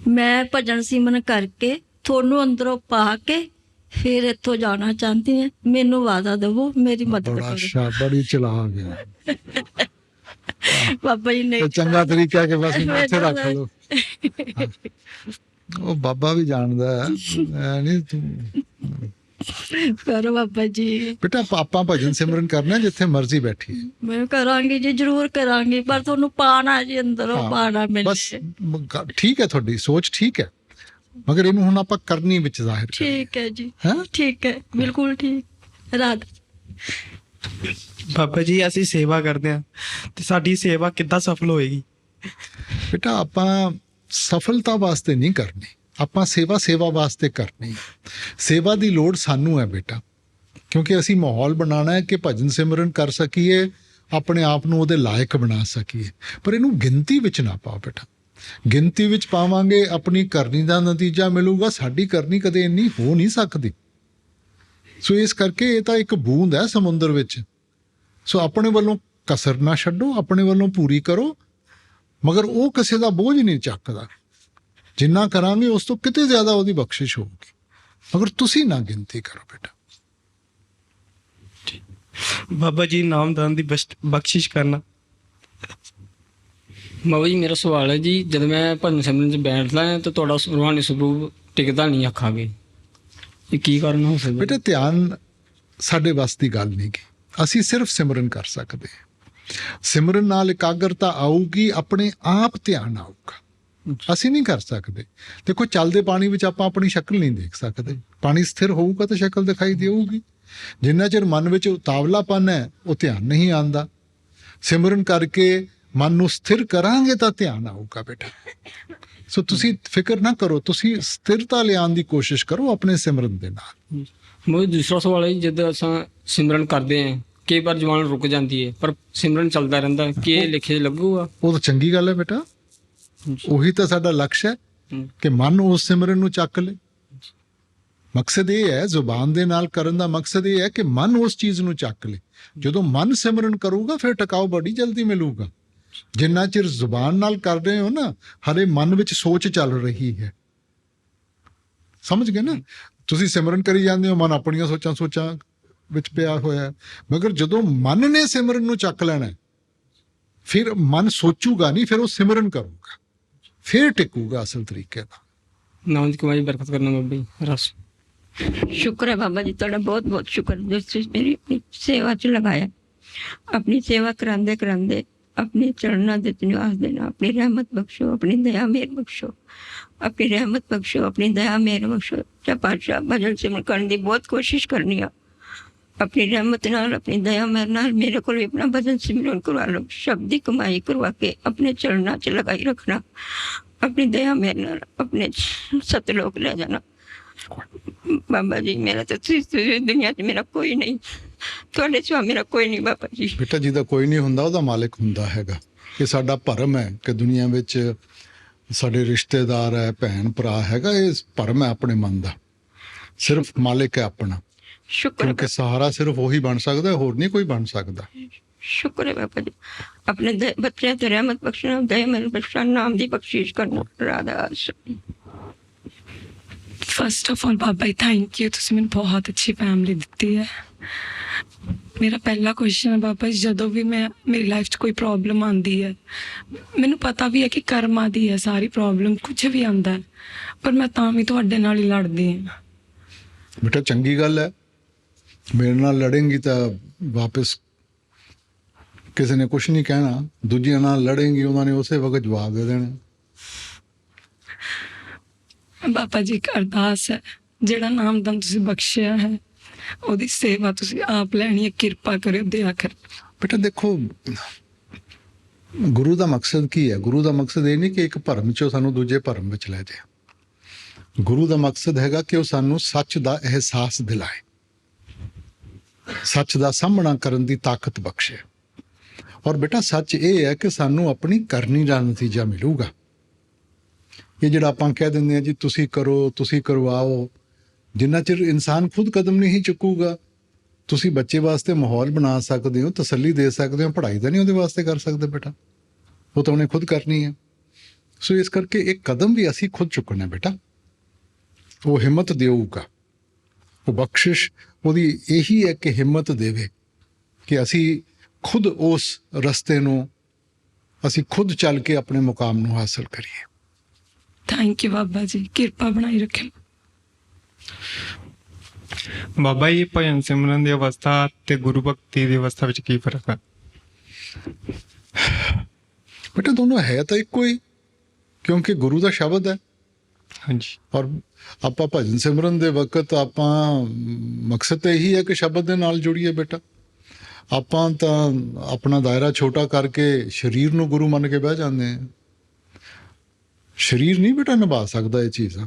ਮੈਂ ਭਜਨ ਸਿਮਰਨ ਕਰਕੇ ਤੁਹਾਨੂੰ ਅੰਦਰੋਂ ਪਾ ਕੇ ਫਿਰ ਇੱਥੋਂ ਜਾਣਾ ਚਾਹੁੰਦੀ ਹਾਂ। ਮੈਨੂੰ ਵਾਦਾ ਦੇਵੋ, ਮੇਰੀ ਮਦਦ ਬੜਾ ਕਰੋ। ਬੜੀ ਚਲਾਕ ਹੈ ਬਾਬਾ ਜੀ ਨੇ ਚੰਗਾ ਤਰੀਕਾ ਕਿ ਬਸ ਇੱਥੇ ਰੱਖ ਲਓ। ਉਹ ਬਾਬਾ ਵੀ ਜਾਣਦਾ ਹੈ, ਐ ਨਹੀਂ ਤੂੰ ਕਰੋ ਬਾਬਾ ਜੀ। ਬੇਟਾ ਆਪਾਂ ਭਜਨ ਸਿਮਰਨ ਕਰਨਾ ਜਿੱਥੇ ਮਰਜ਼ੀ ਬੈਠੀ ਮੈਂ ਕਰਾਂਗੀ ਜੀ, ਜ਼ਰੂਰ ਕਰਾਂਗੀ, ਪਰ ਤੁਹਾਨੂੰ ਪਾਣਾ ਜੀ ਅੰਦਰੋਂ, ਹਾਂ, ਪਾਣਾ ਬਸ ਮਿਲੇ। ਠੀਕ ਹੈ, ਤੁਹਾਡੀ ਸੋਚ ਠੀਕ ਹੈ, ਮਗਰ ਇਹਨੂੰ ਹੁਣ ਆਪਾਂ ਕਰਨੀ ਵਿੱਚ ਜ਼ਾਹਿਰ ਕਰੀਏ। ਠੀਕ ਹੈ ਜੀ, ਹੈਂ? ਠੀਕ ਹੈ, ਬਿਲਕੁਲ ਠੀਕ। ਰਾਧਾ ਬਾਬਾ ਜੀ ਅਸੀਂ ਸੇਵਾ ਕਰਦੇ ਹਾਂ ਤੇ ਸਾਡੀ ਸੇਵਾ ਕਿੱਦਾਂ ਸਫਲ ਹੋਏਗੀ? ਬੇਟਾ ਆਪਾਂ ਸਫਲਤਾ ਵਾਸਤੇ ਨਹੀਂ ਕਰਨੀ, ਆਪਾਂ ਸੇਵਾ ਵਾਸਤੇ ਕਰਨੀ ਹੈ। ਸੇਵਾ ਦੀ ਲੋੜ ਸਾਨੂੰ ਹੈ ਬੇਟਾ, ਕਿਉਂਕਿ ਅਸੀਂ ਮਾਹੌਲ ਬਣਾਉਣਾ ਹੈ ਕਿ ਭਜਨ ਸਿਮਰਨ ਕਰ ਸਕੀਏ, ਆਪਣੇ ਆਪ ਨੂੰ ਉਹਦੇ ਲਾਇਕ ਬਣਾ ਸਕੀਏ। ਪਰ ਇਹਨੂੰ ਗਿਣਤੀ ਵਿੱਚ ਨਾ ਪਾਓ ਬੇਟਾ। ਗਿਣਤੀ ਵਿੱਚ ਪਾਵਾਂਗੇ ਆਪਣੀ ਕਰਨੀ ਦਾ ਨਤੀਜਾ ਮਿਲੂਗਾ, ਸਾਡੀ ਕਰਨੀ ਕਦੇ ਇੰਨੀ ਹੋ ਨਹੀਂ ਸਕਦੀ। ਸੋ ਇਸ ਕਰਕੇ ਇਹ ਤਾਂ ਇੱਕ ਬੂੰਦ ਹੈ ਸਮੁੰਦਰ ਵਿੱਚ। ਸੋ ਆਪਣੇ ਵੱਲੋਂ ਕਸਰ ਨਾ ਛੱਡੋ, ਆਪਣੇ ਵੱਲੋਂ ਪੂਰੀ ਕਰੋ, ਮਗਰ ਉਹ ਕਿਸੇ ਦਾ ਬੋਝ ਨਹੀਂ ਚੱਕਦਾ। ਜਿੰਨਾ ਕਰਾਂਗੇ ਉਸ ਤੋਂ ਕਿਤੇ ਜ਼ਿਆਦਾ ਉਹਦੀ ਬਖਸ਼ਿਸ਼ ਹੋਊਗੀ, ਮਗਰ ਤੁਸੀਂ ਨਾ ਗਿਣਤੀ ਕਰੋ ਬੇਟਾ। ਬਾਬਾ ਜੀ ਨਾਮਦਾਨ ਦੀ ਬਖਸ਼ਿਸ਼ ਕਰਨਾ। ਬਾਬਾ ਜੀ ਮੇਰਾ ਸਵਾਲ ਹੈ ਜੀ, ਜਦ ਮੈਂ ਭਜਨ ਸਿਮਰਨ 'ਚ ਬੈਠਦਾ ਹਾਂ ਤਾਂ ਤੁਹਾਡਾ ਰੂਹਾਨੀ ਸਰੂਪ ਟਿਕਦਾ ਨਹੀਂ ਅੱਖਾਂਗੇ, ਇਹ ਕੀ ਕਾਰਨ ਹੋ ਸਕਦਾ? ਬੇਟਾ ਧਿਆਨ ਸਾਡੇ ਵੱਸ ਦੀ ਗੱਲ ਨਹੀਂ ਗੀ, ਅਸੀਂ ਸਿਰਫ ਸਿਮਰਨ ਕਰ ਸਕਦੇ ਹਾਂ। ਸਿਮਰਨ ਨਾਲ ਇਕਾਗਰਤਾ ਆਊਗੀ, ਆਪਣੇ ਆਪ ਧਿਆਨ ਆਊਗਾ। ਅਸੀਂ ਨਹੀਂ ਕਰ ਸਕਦੇ। ਦੇਖੋ ਚੱਲਦੇ ਪਾਣੀ ਵਿੱਚ ਆਪਾਂ ਆਪਣੀ ਸ਼ਕਲ ਨਹੀਂ ਦੇਖ ਸਕਦੇ, ਪਾਣੀ ਸਥਿਰ ਹੋਊਗਾ ਤਾਂ ਸ਼ਕਲ ਦਿਖਾਈ ਦੇਊਗੀ। ਜਿੰਨਾ ਚਿਰ ਮਨ ਵਿੱਚ ਉਤਾਵਲਾਪਨ ਹੈ ਉਹ ਧਿਆਨ ਨਹੀਂ ਆਉਂਦਾ। ਸਿਮਰਨ ਕਰਕੇ ਮਨ ਨੂੰ ਸਥਿਰ ਕਰਾਂਗੇ ਤਾਂ ਧਿਆਨ ਆਊਗਾ ਬੇਟਾ। ਸੋ ਤੁਸੀਂ ਫਿਕਰ ਨਾ ਕਰੋ, ਤੁਸੀਂ ਸਥਿਰਤਾ ਲਿਆਉਣ ਦੀ ਕੋਸ਼ਿਸ਼ ਕਰੋ ਆਪਣੇ ਸਿਮਰਨ ਦੇ ਨਾਲ। ਮੇਰਾ ਦੂਸਰਾ ਸਵਾਲ ਹੈ ਜੀ, ਜਦ ਅਸਾਂ ਸਿਮਰਨ ਕਰਦੇ ਹਾਂ ਕਈ ਵਾਰ ਜਵਾਨ ਰੁਕ ਜਾਂਦੀ ਹੈ ਪਰ ਸਿਮਰਨ ਚੱਲਦਾ ਰਹਿੰਦਾ, ਕੀ ਇਹ ਲਿਖੇ ਲੱਗੂਗਾ? ਉਹ ਤਾਂ ਚੰਗੀ ਗੱਲ ਹੈ ਬੇਟਾ, ਉਹੀ ਤਾਂ ਸਾਡਾ ਲਕਸ਼ ਹੈ ਕਿ ਮਨ ਉਸ ਸਿਮਰਨ ਨੂੰ ਚੱਕ ਲੇ। ਮਕਸਦ ਇਹ ਹੈ, ਜ਼ੁਬਾਨ ਦੇ ਨਾਲ ਕਰਨ ਦਾ ਮਕਸਦ ਇਹ ਹੈ ਕਿ ਮਨ ਉਸ ਚੀਜ਼ ਨੂੰ ਚੱਕ ਲੇ। ਜਦੋਂ ਮਨ ਸਿਮਰਨ ਕਰੂਗਾ ਫਿਰ ਟਿਕਾਓ ਬੜੀ ਜਲਦੀ ਮਿਲੂਗਾ। ਜਿੰਨਾ ਚਿਰ ਜ਼ੁਬਾਨ ਨਾਲ ਕਰ ਰਹੇ ਹੋ ਨਾ, ਹਲੇ ਮਨ ਵਿੱਚ ਸੋਚ ਚੱਲ ਰਹੀ ਹੈ। ਸਮਝ ਗਏ ਨਾ? ਤੁਸੀਂ ਸਿਮਰਨ ਕਰੀ ਜਾਂਦੇ ਹੋ, ਮਨ ਆਪਣੀਆਂ ਸੋਚਾਂ ਵਿੱਚ ਪਿਆ ਹੋਇਆ ਹੈ। ਮਗਰ ਜਦੋਂ ਮਨ ਨੇ ਸਿਮਰਨ ਨੂੰ ਚੱਕ ਲੈਣਾ, ਫਿਰ ਮਨ ਸੋਚੂਗਾ ਨਹੀਂ, ਫਿਰ ਉਹ ਸਿਮਰਨ ਕਰੂਗਾ, ਫਿਰ ਟਿਕੂਗਾ ਅਸਲ ਤਰੀਕੇ ਨਾਲ। ਨਾਮ ਦੀ ਕਮਾਈ ਬਰਕਤ ਕਰਨਾ ਬਾਬਾ ਜੀ, ਰਸ। ਸ਼ੁਕਰ ਹੈ ਬਾਬਾ ਜੀ ਤੁਹਾਡਾ, ਬਹੁਤ ਬਹੁਤ ਸ਼ੁਕਰ ਜੋ ਤੁਸੀਂ ਮੇਰੀ ਆਪਣੀ ਸੇਵਾ 'ਚ ਲਗਾਇਆ। ਆਪਣੀ ਸੇਵਾ ਕਰਾਂਦੇ ਕਰਾਂਦੇ अपने चरणों दे निवास देना। अपनी रहमत बख्शो, अपनी दया मेहर बख्शो, अपनी रहमत बख्शो, अपनी दया मेहर बख्शो। जब पातशाह भजन सिमरन करने की बहुत कोशिश करनी है, अपनी रहमत नाल अपनी दया मेहर नाल मेरे को भी अपना भजन सिमरन करवा लो। शब्द की कमाई करवा के अपने चरणों च लगाई रखना। अपनी दया मेहर नाल अपने सतलोक ले जाना। बाबा जी मेरा तो दुनिया च मेरा कोई नहीं, ਤੁਹਾਡੇ ਸਿਵਾ ਮੇਰਾ ਕੋਈ ਨਹੀਂ ਬਾਬਾ ਜੀ। ਬੇਟਾ ਜਿਹਦਾ ਕੋਈ ਨਹੀਂ ਹੁੰਦਾ ਉਹਦਾ ਮਾਲਿਕ ਹੁੰਦਾ ਹੈਗਾ। ਇਹ ਸਾਡਾ ਭਰਮ ਹੈ ਕਿ ਦੁਨੀਆ ਵਿੱਚ ਸਾਡੇ ਰਿਸ਼ਤੇਦਾਰ ਹੈ, ਭੈਣ ਭਰਾ ਹੈਗਾ, ਇਹ ਭਰਮ ਹੈ ਆਪਣੇ ਮਨ ਦਾ। ਸਿਰਫ ਮਾਲਿਕ ਹੈ ਆਪਣਾ, ਸ਼ੁਕਰ ਕਿਉਂਕਿ ਸਹਾਰਾ ਸਿਰਫ ਉਹੀ ਬਣ ਸਕਦਾ, ਹੋਰ ਨਹੀਂ ਕੋਈ ਬਣ ਸਕਦਾ। ਸ਼ੁਕਰ ਹੈ ਬਾਬਾ ਜੀ। ਆਪਣੇ ਬੱਚਿਆਂ ਤੇ ਰਹਿਮਤ ਬਖਸ਼ਣਾ, ਦਇਆ ਮੇਰੇ ਬਖਸ਼ਣਾ, ਨਾਮ ਦੀ ਬਖਸ਼ਿਸ਼ ਕਰਨਾ। Radha first of all Baba ji thank you, ਤੁਸੀਂ ਮੈਨੂੰ ਬਹੁਤ ਅੱਛੀ ਫੈਮਿਲੀ ਦਿੱਤੀ ਹੈ। ਮੇਰਾ ਪਹਿਲਾ ਕੁਐਸਚਨ ਹੈ ਬਾਬਾ ਜੀ, ਜਦੋਂ ਵੀ ਮੇਰੀ ਲਾਈਫ 'ਚ ਕੋਈ ਪ੍ਰੋਬਲਮ ਆਉਂਦੀ ਹੈ, ਮੈਨੂੰ ਪਤਾ ਵੀ ਹੈ ਕਿ ਕਰਮਾਂ ਦੀ ਹੈ ਸਾਰੀ ਪ੍ਰੋਬਲਮ, ਕੁਝ ਵੀ ਆਉਂਦਾ ਹੈ, ਪਰ ਮੈਂ ਤਾਂ ਵੀ ਤੁਹਾਡੇ ਨਾਲ ਹੀ ਲੜਦੀ ਹਾਂ। ਬੇਟਾ ਚੰਗੀ ਗੱਲ ਹੈ, ਮੇਰੇ ਨਾਲ ਲੜेंगी ਤਾਂ ਵਾਪਸ ਕਿਸੇ ਨੇ ਕੁਝ ਨਹੀਂ ਕਹਿਣਾ, ਦੂਜਿਆਂ ਨਾਲ ਲੜेंगी ਉਹਨਾਂ ਨੇ ਉਸੇ ਵਕਤ ਜਵਾਬ ਦੇ ਦੇਣਾ। ਬਾਬਾ ਜੀ ਇੱਕ ਅਰਦਾਸ ਹੈ, ਜਿਹੜਾ ਨਾਮਦਾਨ ਤੁਸੀਂ ਬਖਸ਼ਿਆ ਹੈ ਉਹਦੀ ਸੇਵਾ ਤੁਸੀਂ ਆਪ ਲੈਣੀ ਹੈ, ਕਿਰਪਾ ਕਰਿਓ ਦਇਆ ਕਰ। ਬੇਟਾ ਦੇਖੋ, ਗੁਰੂ ਦਾ ਮਕਸਦ ਕੀ ਹੈ? ਗੁਰੂ ਦਾ ਮਕਸਦ ਇਹ ਨਹੀਂ ਕਿ ਇੱਕ ਭਰਮ 'ਚੋਂ ਸਾਨੂੰ ਦੂਜੇ ਭਰਮ ਵਿੱਚ ਲੈ ਜਾਏ। ਗੁਰੂ ਦਾ ਮਕਸਦ ਹੈਗਾ ਕਿ ਉਹ ਸਾਨੂੰ ਸੱਚ ਦਾ ਅਹਿਸਾਸ ਦਿਲਾਏ, ਸੱਚ ਦਾ ਸਾਹਮਣਾ ਕਰਨ ਦੀ ਤਾਕਤ ਬਖਸ਼ੇ। ਔਰ ਬੇਟਾ ਸੱਚ ਇਹ ਹੈ ਕਿ ਸਾਨੂੰ ਆਪਣੀ ਕਰਨੀ ਦਾ ਨਤੀਜਾ ਮਿਲੂਗਾ। ਇਹ ਜਿਹੜਾ ਆਪਾਂ ਕਹਿ ਦਿੰਦੇ ਹਾਂ ਜੀ ਤੁਸੀਂ ਕਰੋ, ਤੁਸੀਂ ਕਰਵਾਓ, ਜਿੰਨਾ ਚਿਰ ਇਨਸਾਨ ਖੁਦ ਕਦਮ ਨਹੀਂ ਚੁੱਕੂਗਾ। ਤੁਸੀਂ ਬੱਚੇ ਵਾਸਤੇ ਮਾਹੌਲ ਬਣਾ ਸਕਦੇ ਹੋ, ਤਸੱਲੀ ਦੇ ਸਕਦੇ ਹੋ, ਪੜ੍ਹਾਈ ਤਾਂ ਨਹੀਂ ਉਹਦੇ ਵਾਸਤੇ ਕਰ ਸਕਦੇ ਬੇਟਾ, ਉਹ ਤਾਂ ਉਹਨੇ ਖੁਦ ਕਰਨੀ ਹੈ। ਸੋ ਇਸ ਕਰਕੇ ਇੱਕ ਕਦਮ ਵੀ ਅਸੀਂ ਖੁਦ ਚੁੱਕਣਾ ਬੇਟਾ। ਉਹ ਹਿੰਮਤ ਦੇਊਗਾ, ਉਹ ਬਖਸ਼ਿਸ਼ ਉਹਦੀ ਇਹੀ ਹੈ ਕਿ ਹਿੰਮਤ ਦੇਵੇ ਕਿ ਅਸੀਂ ਖੁਦ ਉਸ ਰਸਤੇ ਨੂੰ, ਅਸੀਂ ਖੁਦ ਚੱਲ ਕੇ ਆਪਣੇ ਮੁਕਾਮ ਨੂੰ ਹਾਸਲ ਕਰੀਏ। ਥੈਂਕ ਯੂ ਬਾਬਾ ਜੀ, ਕਿਰਪਾ ਬਣਾਈ ਰੱਖੇ। ਬਾਬਾ ਜੀ ਭਜਨ ਸਿਮਰਨ ਦੀ ਅਵਸਥਾ ਤੇ ਗੁਰੂ ਭਗਤੀ ਦੀ ਅਵਸਥਾ ਵਿੱਚ ਕੀ ਫਰਕ ਹੈ? ਬੇਟਾ ਦੋਨੋਂ ਹੈ ਤਾਂ ਇੱਕੋ ਹੀ, ਕਿਉਂਕਿ ਗੁਰੂ ਦਾ ਸ਼ਬਦ ਹੈ। ਹਾਂਜੀ। ਔਰ ਆਪਾਂ ਭਜਨ ਸਿਮਰਨ ਦੇ ਵਕਤ ਆਪਾਂ ਮਕਸਦ ਤਾਂ ਇਹੀ ਹੈ ਕਿ ਸ਼ਬਦ ਦੇ ਨਾਲ ਜੁੜੀਏ ਬੇਟਾ। ਆਪਾਂ ਤਾਂ ਆਪਣਾ ਦਾਇਰਾ ਛੋਟਾ ਕਰਕੇ ਸਰੀਰ ਨੂੰ ਗੁਰੂ ਮੰਨ ਕੇ ਬਹਿ ਜਾਂਦੇ ਹਾਂ। ਸਰੀਰ ਨਹੀਂ ਬੇਟਾ ਨਿਭਾ ਸਕਦਾ ਇਹ ਚੀਜ਼ਾਂ।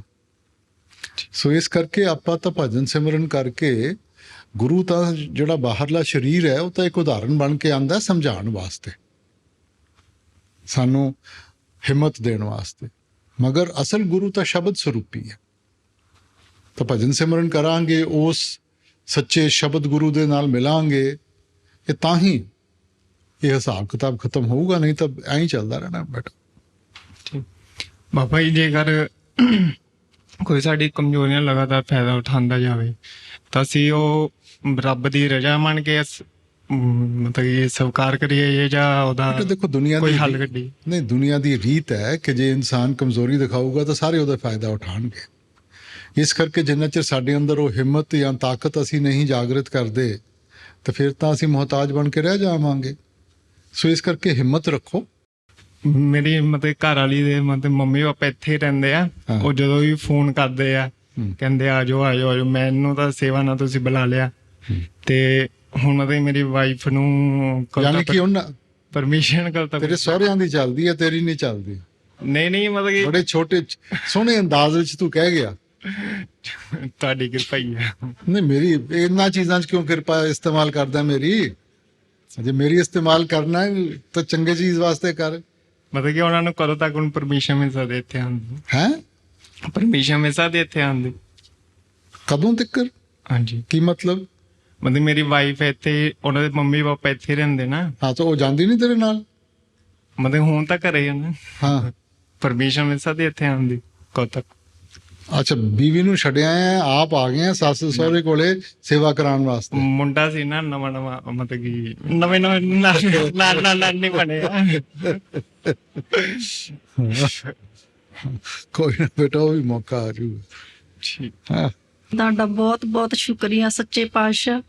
ਸੋ ਇਸ ਕਰਕੇ ਆਪਾਂ ਤਾਂ ਭਜਨ ਸਿਮਰਨ ਕਰਕੇ ਗੁਰੂ ਤਾਂ ਜਿਹੜਾ ਬਾਹਰਲਾ ਸਰੀਰ ਹੈ ਉਹ ਤਾਂ ਇੱਕ ਉਦਾਹਰਨ ਬਣ ਕੇ ਆਉਂਦਾ ਸਮਝਾਉਣ ਵਾਸਤੇ, ਸਾਨੂੰ ਹਿੰਮਤ ਦੇਣ ਵਾਸਤੇ, ਮਗਰ ਅਸਲ ਗੁਰੂ ਤਾਂ ਸ਼ਬਦ ਸਰੂਪੀ ਹੈ। ਤਾਂ ਭਜਨ ਸਿਮਰਨ ਕਰਾਂਗੇ, ਉਸ ਸੱਚੇ ਸ਼ਬਦ ਗੁਰੂ ਦੇ ਨਾਲ ਮਿਲਾਂਗੇ, ਇਹ ਤਾਂ ਹੀ ਇਹ ਹਿਸਾਬ ਕਿਤਾਬ ਖਤਮ ਹੋਊਗਾ, ਨਹੀਂ ਤਾਂ ਐਂ ਹੀ ਚੱਲਦਾ ਰਹਿਣਾ ਬੇਟਾ। ਬਾਬਾ ਜੀ ਜੇਕਰ ਕੋਈ ਸਾਡੀ ਕਮਜ਼ੋਰੀਆਂ ਲਗਾਤਾਰ ਫਾਇਦਾ ਉਠਾਉਂਦਾ ਜਾਵੇ ਤਾਂ ਅਸੀਂ ਉਹ ਰੱਬ ਦੀ ਰਜ਼ਾ ਮੰਨ ਕੇ ਮਤਲਬ ਇਹ ਸਵੀਕਾਰ ਕਰੀਏ ਜਾਂ ਉਹਦਾ ਦੇਖੋ ਦੁਨੀਆ ਕੋਈ ਦੀ ਹੱਲ ਕੱਢੀ? ਨਹੀਂ, ਦੁਨੀਆ ਦੀ ਰੀਤ ਹੈ ਕਿ ਜੇ ਇਨਸਾਨ ਕਮਜ਼ੋਰੀ ਦਿਖਾਊਗਾ ਤਾਂ ਸਾਰੇ ਉਹਦਾ ਫਾਇਦਾ ਉਠਾਉਣਗੇ। ਇਸ ਕਰਕੇ ਜਿੰਨਾ ਚਿਰ ਸਾਡੇ ਅੰਦਰ ਉਹ ਹਿੰਮਤ ਜਾਂ ਤਾਕਤ ਅਸੀਂ ਨਹੀਂ ਜਾਗਰਤ ਕਰਦੇ ਤਾਂ ਫਿਰ ਤਾਂ ਅਸੀਂ ਮੁਹਤਾਜ ਬਣ ਕੇ ਰਹਿ ਜਾਵਾਂਗੇ। ਸੋ ਇਸ ਕਰਕੇ ਹਿੰਮਤ ਰੱਖੋ। ਮੇਰੀ ਮਤਲਬ ਘਰ ਵਾਲੀ ਦੇ ਮਤਲਬ ਮੰਮੀ ਪਾਪਾ ਇੱਥੇ ਹੀ ਰਹਿੰਦੇ ਆ। ਉਹ ਜਦੋਂ ਵੀ ਫੋਨ ਕਰਦੇ ਆ ਕਹਿੰਦੇ ਆ ਜਾਓ ਆ ਜਾਓ ਆ ਜਾਓ। ਮੈਨੂੰ ਤਾਂ ਸੇਵਾ ਨਾਲ ਤੁਸੀਂ ਬੁਲਾ ਲਿਆ ਤੇ ਹੁਣ ਮਤਲਬ ਮੇਰੀ ਵਾਈਫ ਨੂੰ ਯਾਨੀ ਕਿ ਉਹਨਾਂ ਪਰਮਿਸ਼ਨ ਕਰਤਾ। ਤੇਰੇ ਸਹੁਰਿਆਂ ਦੀ ਚੱਲਦੀ ਹੈ, ਤੇਰੀ ਨਹੀਂ ਚੱਲਦੀ। ਨਹੀਂ ਮਤਲਬ ਕਿ ਬੜੇ ਛੋਟੇ ਸੋਹਣੇ ਅੰਦਾਜ਼ ਵਿੱਚ ਤੂੰ ਕਹਿ ਗਿਆ। ਤੁਹਾਡੀ ਕਿਰਪਾ ਹੀ ਹੈ। ਨਹੀਂ, ਮੇਰੀ ਇਹਨਾਂ ਚੀਜ਼ਾਂ 'ਚ ਕਿਉਂ ਕਿਰਪਾ ਇਸਤੇਮਾਲ ਕਰਦਾ ਮੇਰੀ? ਜੇ ਮੇਰੀ ਇਸਤੇਮਾਲ ਕਰਨਾ ਹੈ ਤਾਂ ਚੰਗੇ ਚੀਜ਼ ਵਾਸਤੇ ਕਰ। ਮਤਲਬ ਕਿ ਉਹਨਾਂ ਨੂੰ ਕਦੋਂ ਤੱਕ ਹੁਣ ਪਰਮਿਸ਼ਨ ਮਿਲ ਸਕਦੀ ਇੱਥੇ ਆਉਣ ਦੀ? ਹੈ ਪਰਮਿਸ਼ਨ ਮਿਲ ਸਕਦੀ ਇੱਥੇ ਆਉਣ ਦੀ? ਕਦੋਂ ਤੱਕ? ਹਾਂਜੀ। ਕੀ ਮਤਲਬ? ਮਤਲਬ ਮੇਰੀ ਵਾਈਫ ਇੱਥੇ, ਉਹਨਾਂ ਦੇ ਮੰਮੀ ਪਾਪਾ ਇੱਥੇ ਰਹਿੰਦੇ ਨਾ। ਹਾਂ ਤਾਂ ਉਹ ਜਾਂਦੀ ਨਹੀਂ ਤੇਰੇ ਨਾਲ? ਮਤਲਬ ਹੁਣ ਤਾਂ ਘਰੇ ਹੀ ਨੇ। ਹਾਂ। ਪਰਮਿਸ਼ਨ ਮਿਲ ਸਕਦੀ ਇੱਥੇ ਆਉਣ ਦੀ ਕਦੋਂ ਤੱਕ? ਅੱਛਾ, ਬੀਵੀ ਨੂੰ ਛੱਡਿਆ ਹੈ, ਆਪ ਆ ਗਏ ਆ ਸੱਸ ਸਹੁਰੇ ਕੋਲੇ ਸੇਵਾ ਕਰਾਉਣ ਵਾਸਤੇ? ਮੁੰਡਾ ਸੀ ਨਾ ਨਵਾਂ ਮਤਲਬ ਕਿ ਨਵੇਂ ਨਹੀਂ ਬਣਿਆ। ਕੋਈ ਨਾ ਬੇਟਾ, ਉਹ ਵੀ ਮੌਕਾ ਆ ਜਾਊਗਾ। ਠੀਕ। ਹਾਂ। ਤੁਹਾਡਾ ਬਹੁਤ ਬਹੁਤ ਸ਼ੁਕਰੀਆ ਸੱਚੇ ਪਾਤਸ਼ਾਹ।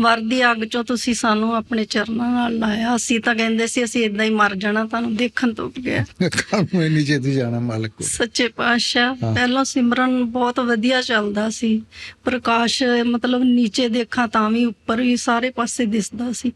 ਵਰਦੀ ਅੱਗ ਚੋਂ ਤੁਸੀਂ ਸਾਨੂੰ ਆਪਣੇ ਚਰਨਾਂ ਨਾਲ ਲਾਇਆ। ਅਸੀਂ ਤਾਂ ਕਹਿੰਦੇ ਸੀ ਅਸੀਂ ਇਦਾਂ ਹੀ ਮਰ ਜਾਣਾ, ਤੁਹਾਨੂੰ ਦੇਖਣ ਤੋਂ ਬਗੈਰ। ਕੰਮ ਇੰਨੀ ਛੇਤੀ ਜਾਣਾ ਮਾਲਕ ਕੋਲ। ਸੱਚੇ ਪਾਤਸ਼ਾਹ, ਪਹਿਲਾਂ ਸਿਮਰਨ ਬਹੁਤ ਵਧੀਆ ਚੱਲਦਾ ਸੀ। ਪ੍ਰਕਾਸ਼ ਮਤਲਬ ਨੀਚੇ ਦੇਖਾਂ ਤਾਂ ਵੀ ਉੱਪਰ ਵੀ ਸਾਰੇ ਪਾਸੇ ਦਿਸਦਾ ਸੀ,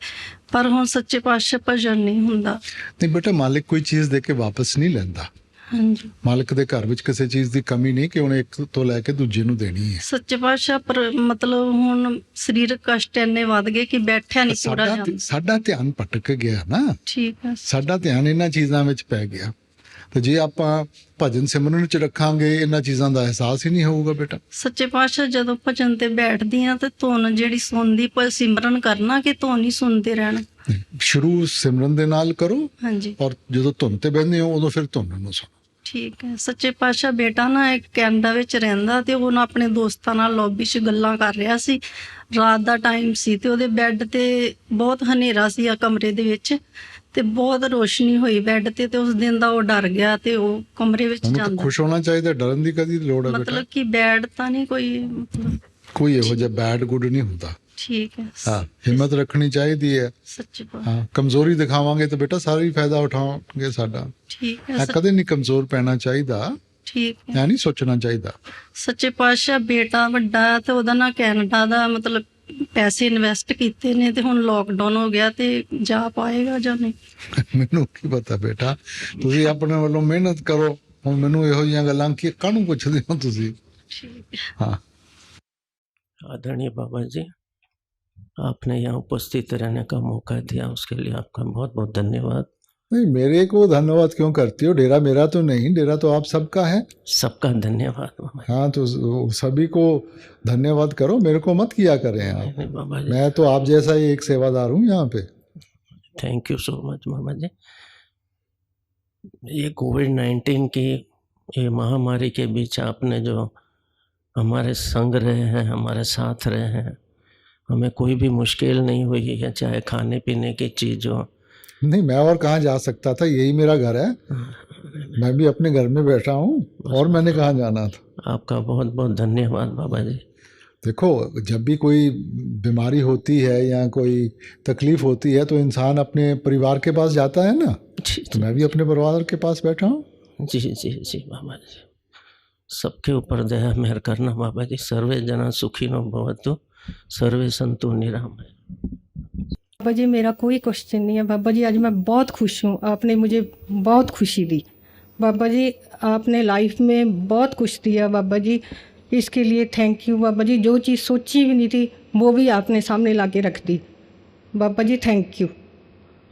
ਪਰ ਹੁਣ ਸੱਚੇ ਪਾਤਸ਼ਾਹ ਭਜਨ ਨਹੀਂ ਹੁੰਦਾ। ਨਹੀਂ ਬੇਟਾ, ਮਾਲਿਕ ਕੋਈ ਚੀਜ਼ ਦੇ ਕੇ ਵਾਪਸ ਨਹੀਂ ਲੈਂਦਾ। ਹਾਂਜੀ। ਮਾਲਕ ਦੇ ਘਰ ਵਿੱਚ ਕਿਸੇ ਚੀਜ਼ ਦੀ ਕਮੀ ਨਹੀਂ ਕਿ ਉਹਨੇ ਇੱਕ ਤੋਂ ਲੈ ਕੇ ਦੂਜੇ ਨੂੰ ਦੇਣੀ ਹੈ। ਸੱਚੇ ਪਾਤਸ਼ਾਹ, ਪਰ ਮਤਲਬ ਹੁਣ ਸਰੀਰਕ ਕਸ਼ਟ ਇੰਨੇ ਵੱਧ ਗਏ ਕਿ ਬੈਠਿਆ ਨਹੀਂ ਪੂਰਾ ਜਾਂਦਾ। ਸਾਡਾ ਧਿਆਨ ਭਟਕ ਗਿਆ ਨਾ। ਠੀਕ ਹੈ। ਸਾਡਾ ਧਿਆਨ ਇਹਨਾਂ ਚੀਜ਼ਾਂ ਵਿੱਚ ਪੈ ਗਿਆ ਤੇ ਜੇ ਆਪਾਂ ਭਜਨ ਸਿਮਰਨ ਚ ਰੱਖਾਂਗੇ ਇਹਨਾਂ ਚੀਜ਼ਾਂ ਦਾ ਅਹਿਸਾਸ ਹੀ ਨਹੀਂ ਹੋਊਗਾ ਬੇਟਾ। ਸੱਚੇ ਪਾਤਸ਼ਾਹ, ਜਦੋਂ ਭਜਨ ਤੇ ਬੈਠਦੀ ਆ ਤੇ ਧੁਨ ਜਿਹੜੀ ਸੁਣਦੀ ਪਰ ਸਿਮਰਨ ਕਰਨਾ ਕਿ ਧੁਨ ਹੀ ਸੁਣਦੇ ਰਹਿਣਾ? ਸ਼ੁਰੂ ਸਿਮਰਨ ਦੇ ਨਾਲ ਕਰੋ। ਹਾਂਜੀ। ਔਰ ਜਦੋਂ ਧੁਨ ਤੇ ਬਹਿੰਦੇ ਹੋ ਉਦੋਂ ਫਿਰ ਧੁਨ ਨੂੰ ਸੁਣੋ। ਠੀਕ ਹੈ। ਸੱਚੇ ਪਾਤਸ਼ਾਹ, ਬੇਟਾ ਨਾ ਇੱਕ ਕੈਨੇਡਾ ਵਿੱਚ ਰਹਿੰਦਾ ਤੇ ਉਹ ਨਾ ਆਪਣੇ ਦੋਸਤਾਂ ਨਾਲ ਲੌਬੀ 'ਚ ਗੱਲਾਂ ਕਰ ਰਿਹਾ ਸੀ। ਰਾਤ ਦਾ ਟਾਈਮ ਸੀ ਤੇ ਉਹਦੇ ਬੈੱਡ ਤੇ ਬਹੁਤ ਹਨੇਰਾ ਸੀ ਆ ਕਮਰੇ ਦੇ ਵਿੱਚ ਤੇ ਬਹੁਤ ਰੋਸ਼ਨੀ ਹੋਈ ਬੈੱਡ ਤੇ ਉਸ ਦਿਨ ਦਾ ਉਹ ਡਰ ਗਿਆ ਤੇ ਉਹ ਕਮਰੇ ਵਿੱਚ ਜਾਂਦਾ। ਖੁਸ਼ ਹੋਣਾ ਚਾਹੀਦਾ, ਡਰਨ ਦੀ ਕਦੀ ਲੋੜ ਹੈ ਬੇਟਾ? ਮਤਲਬ ਕਿ ਬੈਡ ਤਾਂ ਨਹੀਂ ਕੋਈ, ਮਤਲਬ ਕੋਈ ਇਹੋ ਜਿਹਾ ਬੈਡ ਗੁੱਡ ਨਹੀਂ ਹੁੰਦਾ। ਠੀਕ ਹੈ। ਹਾਂ, ਹਿੰਮਤ ਰੱਖਣੀ ਚਾਹੀਦੀ ਹੈ। ਸੱਚੇ ਪਾਤਸ਼ਾਹ। ਹਾਂ, ਕਮਜ਼ੋਰੀ ਦਿਖਾਵਾਂਗੇ ਤਾਂ ਬੇਟਾ ਸਾਰੇ ਹੀ ਫਾਇਦਾ ਉਠਾਉਣਗੇ ਸਾਡਾ। ਠੀਕ ਹੈ। ਕਦੇ ਨਹੀਂ ਕਮਜ਼ੋਰ ਪੈਣਾ ਚਾਹੀਦਾ। ਠੀਕ ਹੈ। ਇਹ ਨਹੀਂ ਸੋਚਣਾ ਚਾਹੀਦਾ। ਸੱਚੇ ਪਾਤਸ਼ਾਹ, ਬੇਟਾ ਵੱਡਾ ਤੇ ਉਹਦਾ ਨਾ ਕੈਨੇਡਾ ਦਾ ਮਤਲਬ ਪੈਸੇ ਇਨਵੈਸਟ ਕੀਤੇ ਨੇ ਤੇ ਹੁਣ ਲੋਕਡਾਊਨ ਹੋ ਗਿਆ ਤੇ ਜਾ ਪਾਏਗਾ ਜਾਂ ਨਹੀਂ? ਮੈਨੂੰ ਕੀ ਪਤਾ ਬੇਟਾ, ਤੁਸੀਂ ਆਪਣੇ ਵੱਲੋਂ ਮਿਹਨਤ ਕਰੋ। ਹੁਣ ਮੈਨੂੰ ਇਹੋ ਜਿਹੀਆਂ ਗੱਲਾਂ ਕੀ ਕਾਹਨੂੰ ਪੁੱਛਦੇ ਹੋ ਤੁਸੀਂ? हाँ। आदरणीय बाबा जी, आपने यहाँ उपस्थित रहने का मौका दिया, उसके लिए आपका बहुत बहुत धन्यवाद। नहीं, मेरे को धन्यवाद क्यों करती हो? डेरा मेरा तो नहीं, डेरा तो आप सबका है। सबका धन्यवाद बाबा। हाँ, तो सभी को धन्यवाद करो, मेरे को मत किया करें आप। नहीं बाबा जी, मैं तो आप जैसा ही एक सेवादार हूँ यहाँ पे। थैंक यू सो मच बाबा जी। ये कोविड-19 की ये महामारी के बीच आपने जो हमारे संग रहे हैं, हमारे साथ रहे हैं, हमें कोई भी मुश्किल नहीं हुई है, चाहे खाने पीने की चीज़ हो। नहीं, मैं और कहाँ जा सकता था, यही मेरा घर है। मैं भी अपने घर में बैठा हूँ। और मैंने कहाँ जाना था। आपका बहुत बहुत धन्यवाद बाबा जी। देखो, जब भी कोई बीमारी होती है या कोई तकलीफ होती है तो इंसान अपने परिवार के पास जाता है ना। तो मैं भी अपने परिवार के पास बैठा हूँ। जी जी जी बाबा जी, सबके ऊपर दया मेहर करना बाबा जी। सर्वे जना सुखिनो भवन्तु, सर्वे संतु निरामय। बाबा जी मेरा कोई क्वेश्चन नहीं है बाबा जी, आज मैं बहुत खुश हूँ, आपने मुझे बहुत खुशी दी बाबा जी, आपने लाइफ में बहुत कुछ दिया बाबा जी, इसके लिए थैंक यू बाबा जी। जो चीज़ सोची भी नहीं थी वो भी आपने सामने ला के रख दी बाबा जी, थैंक यू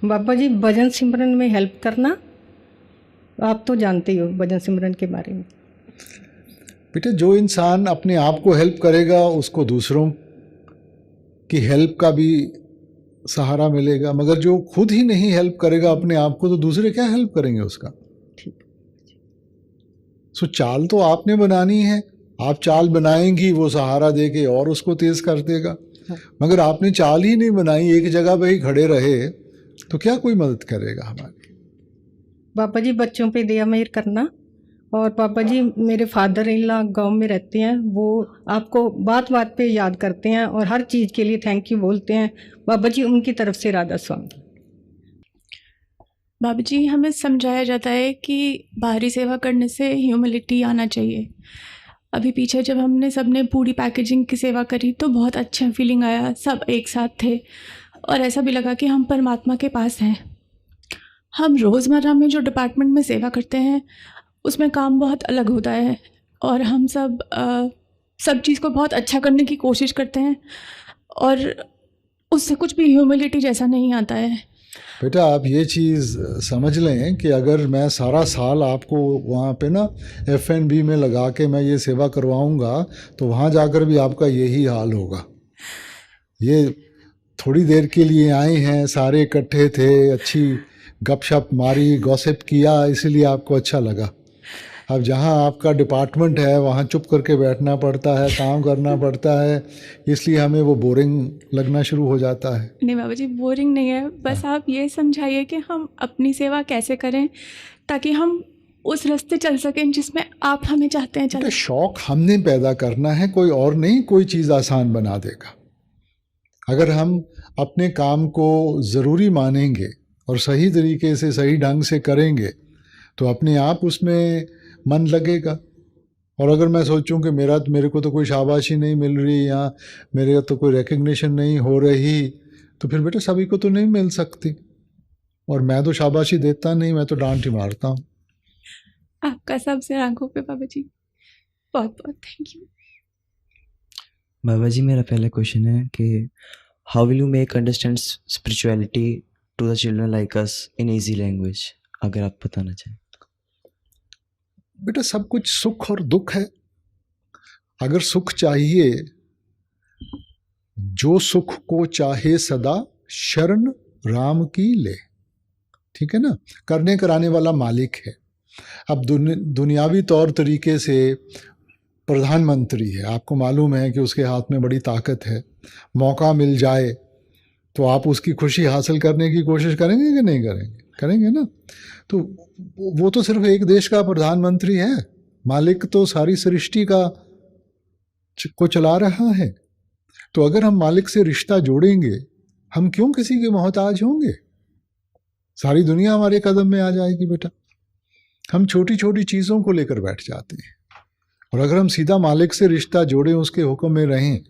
बाबा जी। भजन सिमरन में हेल्प करना, आप तो जानते ही हो भजन सिमरन के बारे में। बेटे, जो इंसान अपने आप को हेल्प करेगा उसको दूसरों की हेल्प का भी सहारा मिलेगा, मगर जो खुद ही नहीं हेल्प करेगा अपने आप को तो दूसरे क्या हेल्प करेंगे उसका। सो चाल तो आपने बनानी है, आप चाल बनाएंगी वो सहारा देके और उसको तेज कर देगा। मगर आपने चाल ही नहीं बनाई, एक जगह पे ही खड़े रहे तो क्या कोई मदद करेगा हमारी। बाबा जी बच्चों पे दया मेहर करना। और बाबा जी मेरे फादर इन लॉ गाँव में रहते हैं, वो आपको बात बात पे याद करते हैं और हर चीज़ के लिए थैंक यू बोलते हैं बाबा जी, उनकी तरफ से राधा स्वामी। बाबा जी हमें समझाया जाता है कि बाहरी सेवा करने से ह्यूमिलिटी आना चाहिए। अभी पीछे जब हमने सबने पूरी पैकेजिंग की सेवा करी तो बहुत अच्छा फीलिंग आया, सब एक साथ थे और ऐसा भी लगा कि हम परमात्मा के पास हैं। हम रोज़मर्रा में जो डिपार्टमेंट में सेवा करते हैं उसमें काम बहुत अलग होता है और हम सब चीज़ को बहुत अच्छा करने की कोशिश करते हैं और उससे कुछ भी ह्यूमिलिटी जैसा नहीं आता है। बेटा, आप ये चीज़ समझ लें कि अगर मैं सारा साल आपको वहाँ पे ना F&B में लगा के मैं ये सेवा करवाऊँगा तो वहाँ जाकर भी आपका यही हाल होगा। ये थोड़ी देर के लिए आए हैं, सारे इकट्ठे थे, अच्छी गपशप मारी, गॉसिप किया, इसीलिए आपको अच्छा लगा। अब जहाँ आपका डिपार्टमेंट है वहाँ चुप करके बैठना पड़ता है, काम करना पड़ता है, इसलिए हमें वो बोरिंग लगना शुरू हो जाता है। नहीं बाबा जी, बोरिंग नहीं है, बस आप ये समझाइए कि हम अपनी सेवा कैसे करें ताकि हम उस रास्ते चल सकें जिसमें आप हमें चाहते हैं चलें। शौक हमने पैदा करना है, कोई और नहीं कोई चीज़ आसान बना देगा। अगर हम अपने काम को ज़रूरी मानेंगे और सही तरीके से सही ढंग से करेंगे तो अपने आप उसमें मन लगेगा। और अगर मैं सोचूं कि मेरे को तो कोई शाबाशी नहीं मिल रही या मेरे को तो कोई रिकग्निशन नहीं हो रही तो फिर बेटा सभी को तो नहीं मिल सकती। और मैं तो शाबाशी देता नहीं, मैं तो डांट ही मारता हूँ। आपका सबसे आंखों पे बाबा जी, बहुत बहुत थैंक यू। बाबा जी मेरा पहला क्वेश्चन है कि how will you make understand spirituality to the children like us in easy language, अगर आप बताना चाहें। बेटा, सब कुछ सुख और दुख है। अगर सुख चाहिए, जो सुख को चाहे सदा शरण राम की ले, ठीक है ना। करने कराने वाला मालिक है। अब दुनियावी तौर तरीके से प्रधानमंत्री है, आपको मालूम है कि उसके हाथ में बड़ी ताकत है। मौका मिल जाए तो आप उसकी खुशी हासिल करने की कोशिश करेंगे कि नहीं करेंगे? करेंगे ना। तो वो तो सिर्फ एक देश का प्रधानमंत्री है, मालिक तो सारी सृष्टि को चला रहा है। तो अगर हम मालिक से रिश्ता जोड़ेंगे, हम क्यों किसी के मोहताज होंगे? सारी दुनिया हमारे कदम में आ जाएगी बेटा। हम छोटी छोटी चीज़ों को लेकर बैठ जाते हैं, और अगर हम सीधा मालिक से रिश्ता जोड़ें, उसके हुक्म में रहें,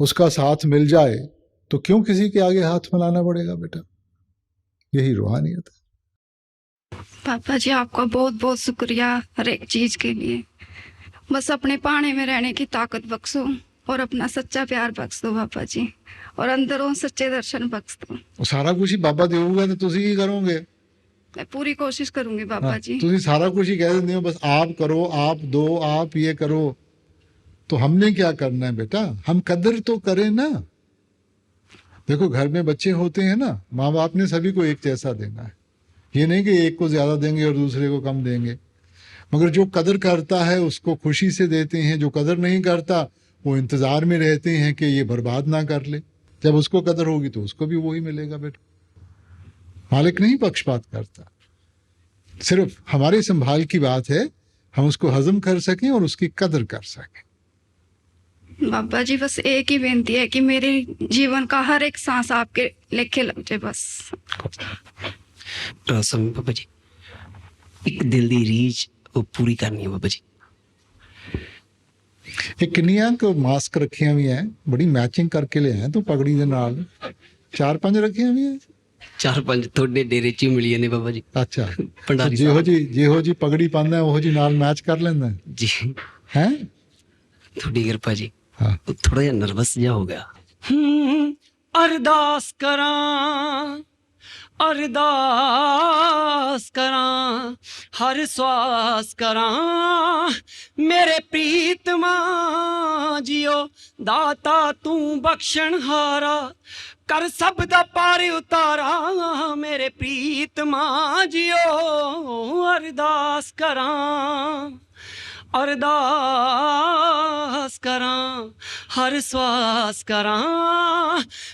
उसका साथ मिल जाए, तो क्यों किसी के आगे हाथ फैलाना पड़ेगा बेटा? यही रूहानियत है। पापा जी आपका बहुत बहुत शुक्रिया हर एक चीज के लिए। बस अपने पाने में रहने की ताकत बख्शो और अपना सच्चा प्यार बख्श दो पापा जी, और अंदरों सच्चे दर्शन बख्श दो। सारा कुछ ही बाबा देगा तो तुसी ही करोगे। मैं पूरी कोशिश करूंगी पापा जी। तुसी सारा कुछ ही कह देते हो, बस आप करो, आप दो, आप ये करो। तो हमने क्या करना है बेटा? हम कदर तो करें ना। देखो, घर में बच्चे होते हैं ना, माँ बाप ने सभी को एक जैसा देना है। ये नहीं कि एक को ज्यादा देंगे और दूसरे को कम देंगे। मगर जो कदर करता है उसको खुशी से देते हैं, जो कदर नहीं करता वो इंतजार में रहते हैं कि ये बर्बाद ना कर ले। जब उसको कदर होगी तो उसको भी वही मिलेगा बेटा। मालिक नहीं पक्षपात करता। सिर्फ हमारे संभाल की बात है, हम उसको हजम कर सकें और उसकी कदर कर सकें। बाबा जी बस एक ही बेनती है कि मेरे जीवन का हर एक सांस आपके लेखे लग जाए बस। समय बाबा जी एक दिल दी रीच वो पूरी करनी है बाबा जी। ਇਹ ਕਿੰਨੀਆਂ ਕੁ ਮਾਸਕ ਰੱਖੀਆਂ ਵੀ ਐ, ਬੜੀ ਮੈਚਿੰਗ ਕਰਕੇ ਲਿਆ ਤੂੰ ਪਗੜੀ ਦੇ ਨਾਲ, 4-5 ਰੱਖੀਆਂ ਵੀ ਐ। 4-5 ਤੁਹਾਡੇ ਡੇਰੇ ਚ ਹੀ ਮਿਲੀਆਂ ਨੇ ਬਾਬਾ ਜੀ। ਅੱਛਾ, ਭੰਡਾਰੀ ਜਿਹੋ ਜੀ ਪਗੜੀ ਪਾਉਂਦਾ ਉਹੋ ਜੀ ਨਾਲ ਮੈਚ ਕਰ ਲੈਂਦਾ ਜੀ ਹੈ। ਤੁਹਾਡੀ ਕਿਰਪਾ ਜੀ। ਹਾਂ ਥੋੜਾ ਜਿਹਾ ਨਰਵਸ ਜਿਹਾ ਹੋ ਗਿਆ। ਅਰਦਾਸ ਕਰਾਂ ਅਰਦਾਸ ਕਰਾਂ ਹਰ ਸਵਾਸ ਕਰਾਂ ਮੇਰੇ ਪ੍ਰੀਤਮਾ ਜਿਓ ਦਾਤਾ ਤੂੰ ਬਖਸ਼ਣਹਾਰਾ ਕਰ ਸਭ ਦਾ ਪਾਰ ਉਤਾਰਾ ਮੇਰੇ ਪ੍ਰੀਤਮਾ ਜਿਓ ਅਰਦਾਸ ਕਰਾਂ ਅਰਦਾਸ ਕਰਾਂ ਹਰ ਸਵਾਸ ਕਰਾਂ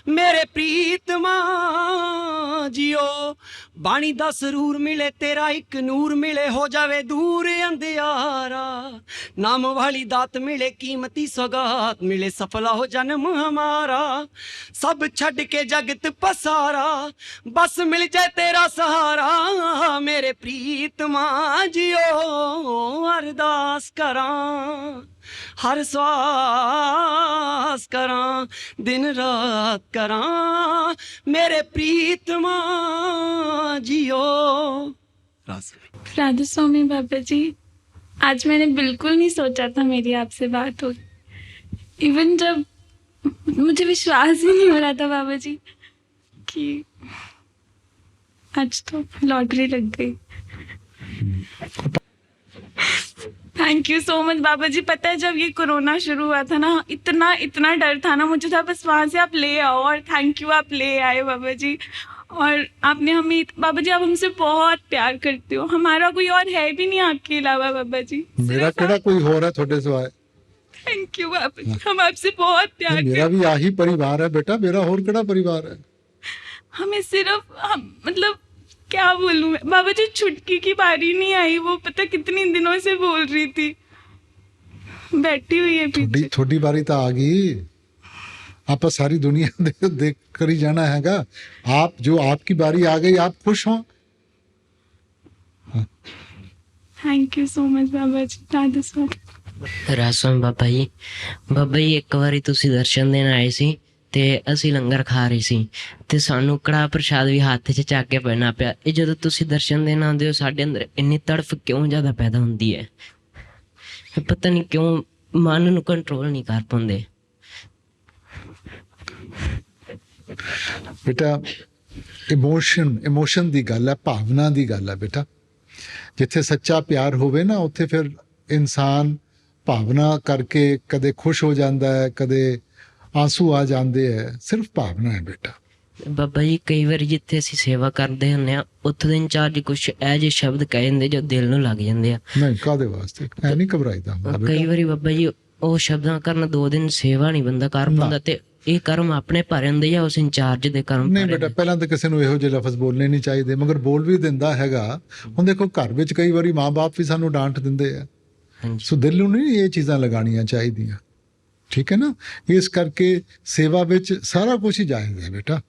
ਮੇਰੇ ਪ੍ਰੀਤਮਾ ਜਿਓ ਬਾਣੀ ਦਾ ਸਰੂਰ ਮਿਲੇ ਤੇਰਾ ਇੱਕ ਨੂਰ ਮਿਲੇ ਹੋ ਜਾਵੇ ਦੂਰ ਅੰਧਿਆਰਾ ਨਾਮ ਵਾਲੀ ਦਾਤ ਮਿਲੇ ਕੀਮਤੀ ਸੌਗਾਤ ਮਿਲੇ ਸਫਲਾ ਹੋ ਜਨਮ ਹਮਾਰਾ ਸਭ ਛੱਡ ਕੇ ਜਗਤ ਪਸਾਰਾ ਬਸ ਮਿਲ ਜਾਏ ਤੇਰਾ ਸਹਾਰਾ ਮੇਰੇ ਪ੍ਰੀਤਮਾ ਜਿਓ ਅਰਦਾਸ ਕਰਾਂ ਹਰ ਸਵਾਸ ਕਰਾਂ दिन रात करा मेरे प्रीतमा जियो। राधा स्वामी बाबा जी, आज मैंने बिल्कुल नहीं सोचा था मेरी आपसे बात होगी। इवन जब मुझे विश्वास ही नहीं हो रहा था बाबा जी कि आज तो लॉटरी लग गई। थैंक यू सो मच बाबा जी। पता है जब ये कोरोना शुरू हुआ था ना, इतना डर था ना मुझे, था बस वहाँ से आप ले आओ, और थैंक यू आप ले आए बाबा जी। और आपने हमें, बाबा जी आप हमसे बहुत प्यार करते हो, हमारा कोई और है भी नहीं आपके अलावा बाबा जी। मेरा केड़ा कोई हो रहा है थोड़े सिवाय। थैंक यू बाबा जी, हम आपसे बहुत प्यार मेरा भी आही परिवार है बेटा, मेरा और केड़ा परिवार है। हमें सिर्फ मतलब क्या बोलूं मैं बाबा जी, छुटकी की बारी नहीं आई, वो पता कितनी दिनों से बोल रही थी, बैठी हुई है पीछे। थोड़ी बारी तो आ गई, आप सारी दुनिया देख कर ही जाना हैगा। आप जो आपकी बारी आ गई, आप खुश हो। थैंक यू सो मच बाबा जी। राधा स्वामी ਬਾਬਾ ਜੀ ਇੱਕ ਵਾਰੀ ਤੁਸੀਂ ਦਰਸ਼ਨ ਦੇਣ ਆਏ ਸੀ ਤੇ ਅਸੀਂ ਲੰਗਰ ਖਾ ਰਹੇ ਸੀ ਤੇ ਸਾਨੂੰ ਕੜਾਹ ਪ੍ਰਸ਼ਾਦ ਵੀ ਹੱਥ 'ਚ ਚੱਕ ਕੇ ਪੈਣਾ ਪਿਆ। ਇਹ ਜਦੋਂ ਤੁਸੀਂ ਦਰਸ਼ਨ ਦੇਣ ਆਉਂਦੇ ਹੋ ਸਾਡੇ ਅੰਦਰ ਇੰਨੀ ਤੜਫ ਕਿਉਂ ਜ਼ਿਆਦਾ ਪੈਦਾ ਹੁੰਦੀ ਹੈ, ਪਤਾ ਨਹੀਂ ਕਿਉਂ ਮਨ ਨੂੰ ਕੰਟਰੋਲ ਨਹੀਂ ਕਰ ਪਾਉਂਦੇ। बेटा ਇਮੋਸ਼ਨ ਦੀ ਗੱਲ ਹੈ, ਭਾਵਨਾ ਦੀ ਗੱਲ ਹੈ बेटा। ਜਿੱਥੇ ਸੱਚਾ ਪਿਆਰ ਹੋਵੇ ਨਾ, ਉੱਥੇ ਫਿਰ ਇਨਸਾਨ ਭਾਵਨਾ ਕਰਕੇ ਕਦੇ ਖੁਸ਼ ਹੋ ਜਾਂਦਾ ਹੈ, ਕਦੇ ਆਂਸੂ ਆ ਜਾਂਦੇ ਹੈ, ਸਿਰਫ ਭਾਵਨਾ ਹੈ बेटा। ਬਾਬਾ ਜੀ ਕਈ ਵਾਰੀ ਜਿੱਥੇ ਅਸੀਂ ਸੇਵਾ ਕਰਦੇ ਹੁੰਦੇ ਆ, ਉੱਥੇ ਦੇ ਇੰਚਾਰਜ ਕੁਛ ਇਹ ਜਿਹੇ ਸ਼ਬਦ ਕਹਿ ਜਾਂਦੇ ਜੋ ਦਿਲ ਨੂੰ ਲੱਗ ਜਾਂਦੇ ਆ। ਨਹੀਂ ਕਾਹਦੇ ਵਾਸਤੇ, ਐ ਨਹੀਂ ਘਬਰਾਈਦਾ ਕਈ ਵਾਰੀ ਬਾਬਾ ਜੀ ਉਹ ਸ਼ਬਦਾਂ ਕਾਰਨ 2 ਦਿਨ ਸੇਵਾ ਨਹੀਂ ਬੰਦਾ ਕਰ ਪਾਉਂਦਾ, ਤੇ ਇਹ ਕਰਮ ਆਪਣੇ ਭਰੇ ਹੁੰਦੇ ਜਾਂ ਉਸ ਇੰਚਾਰਜ ਦੇ ਕਰਮ? ਨਹੀਂ ਬੇਟਾ, ਪਹਿਲਾਂ ਤਾਂ ਕਿਸੇ ਨੂੰ ਇਹੋ ਜਿਹੇ ਲਫ਼ਜ਼ ਬੋਲਣੇ ਨਹੀਂ ਚਾਹੀਦੇ, ਮਗਰ ਬੋਲ ਵੀ ਦਿੰਦਾ ਹੈਗਾ। ਹੁਣ ਦੇਖੋ ਘਰ ਵਿੱਚ ਕਈ ਵਾਰੀ ਮਾਂ-ਬਾਪ ਵੀ ਸਾਨੂੰ ਡਾਂਟ ਦਿੰਦੇ ਆ, ਸੋ ਦਿਲ ਨੂੰ ਨਹੀਂ ਇਹ ਚੀਜ਼ਾਂ ਲਗਾਉਣੀਆਂ ਚਾਹੀਦੀਆਂ, ਠੀਕ ਹੈ ਨਾ। ਇਸ ਕਰਕੇ ਸੇਵਾ ਵਿੱਚ ਸਾਰਾ ਕੁਝ ਹੀ ਜਾਇਜ਼ ਹੈ बेटा।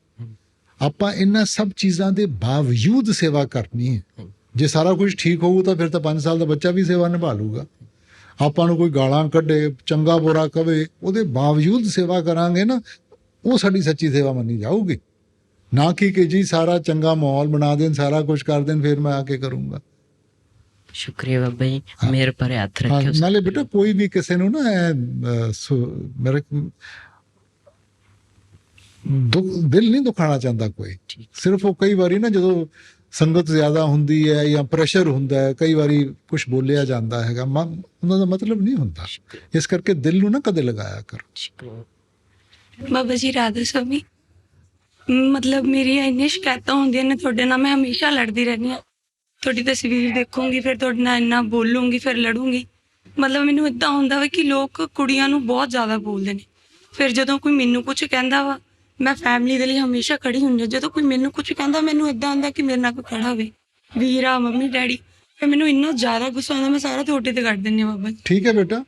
ਆਪਾਂ ਇਹਨਾਂ ਸਭ ਚੀਜ਼ਾਂ ਦੇ ਬਾਵਜੂਦ ਸੇਵਾ ਕਰਨੀ ਹੈ। ਜੇ ਸਾਰਾ ਕੁਝ ਠੀਕ ਹੋਊ ਤਾਂ ਫਿਰ ਤਾਂ 5 ਸਾਲ ਦਾ ਬੱਚਾ ਵੀ ਸੇਵਾ ਨਿਭਾ ਲੂਗਾ। ਆਪਾਂ ਨੂੰ ਕੋਈ ਗਾਲਾਂ ਕੱਢੇ, ਚੰਗਾ ਬੁਰਾ ਕਵੇ, ਉਹਦੇ ਬਾਵਜੂਦ ਸੇਵਾ ਕਰਾਂਗੇ ਨਾ, ਉਹ ਸਾਡੀ ਸੱਚੀ ਸੇਵਾ ਮੰਨੀ ਜਾਊਗੀ। ਨਾ ਕਿ ਜੀ ਸਾਰਾ ਚੰਗਾ ਮਾਹੌਲ ਬਣਾ ਦੇਣ, ਸਾਰਾ ਕੁਝ ਕਰ ਦੇਣ, ਫਿਰ ਮੈਂ ਆ ਕੇ ਕਰੂੰਗਾ। ਸ਼ੁਕਰੀਆ ਬਾਬਾ ਜੀ, ਮੇਰੇ ਪਰ ਹੱਥ ਰੱਖਿਓ। ਨਾਲੇ ਬੇਟਾ ਕੋਈ ਵੀ ਕਿਸੇ ਨੂੰ ਨਾ ਮੇਰੇ ਦਿਲ ਨਹੀਂ ਦੁਖਾਣਾ ਚਾਹੁੰਦਾ ਕੋਈ। ਸਿਰਫ ਉਹ ਕਈ ਵਾਰੀ ਨਾ ਜਦੋਂ ਸੰਗਤ ਜ਼ਿਆਦਾ ਹੁੰਦੀ ਹੈ ਜਾਂ ਪ੍ਰੈਸ਼ਰ ਹੁੰਦਾ ਹੈ, ਕਈ ਵਾਰੀ ਕੁਝ ਬੋਲਿਆ ਜਾਂਦਾ ਹੈਗਾ, ਉਹਨਾਂ ਦਾ ਮਤਲਬ ਨਹੀਂ ਹੁੰਦਾ। ਇਸ ਕਰਕੇ ਦਿਲ ਨੂੰ ਨਾ ਕਦੇ ਲਗਾਇਆ ਕਰੋ। ਬਾਬਾ ਜੀ ਰਾਧਾ स्वामी, मतलब मेरी ਇੰਨੀਆਂ ਸ਼ਿਕਾਇਤਾਂ ਹੁੰਦੀਆਂ ਨੇ ਤੁਹਾਡੇ ਨਾਲ, ਮੈਂ ਹਮੇਸ਼ਾ ਲੜਦੀ ਰਹਿੰਦੀ ਹਾਂ। ਤੁਹਾਡੀ ਤਸਵੀਰ ਦੇਖੂੰਗੀ, ਫਿਰ ਤੁਹਾਡੇ ਨਾਲ ਇੰਨਾ ਬੋਲੂੰਗੀ, ਫਿਰ ਲੜੂੰਗੀ। ਮਤਲਬ ਮੈਨੂੰ ਇੱਦਾਂ ਹੁੰਦਾ ਵਾ ਕਿ ਲੋਕ ਕੁੜੀਆਂ ਨੂੰ ਬਹੁਤ ਜ਼ਿਆਦਾ ਬੋਲਦੇ ਨੇ। ਫਿਰ ਜਦੋਂ ਕੋਈ ਮੈਨੂੰ ਕੁਝ ਕਹਿੰਦਾ ਵਾ, ਮੈਂ ਫੈਮਿਲੀ ਦੇ ਲਈ ਹਮੇਸ਼ਾ ਖੜੀ ਹੁੰਦੀ ਹਾਂ। ਜਦੋਂ ਕੋਈ ਮੈਨੂੰ ਕੁਝ ਕਹਿੰਦਾ, ਮੈਨੂੰ ਇੱਦਾਂ ਹੁੰਦਾ ਕਿ ਮੇਰੇ ਨਾਲ ਕੋਈ ਖੜਾ ਹੋਵੇ, ਵੀਰਾ, ਮੰਮੀ, ਡੈਡੀ। ਫਿਰ ਮੈਨੂੰ ਇੰਨਾ ਜ਼ਿਆਦਾ ਗੁੱਸਾ ਆਉਂਦਾ, ਮੈਂ ਸਾਰਾ ਤੁਹਾਡੇ ਤੇ ਕੱਢ ਦਿੰਦੀ ਹਾਂ ਬਾਬਾ ਜੀ। ਠੀਕ ਹੈ ਬੇਟਾ,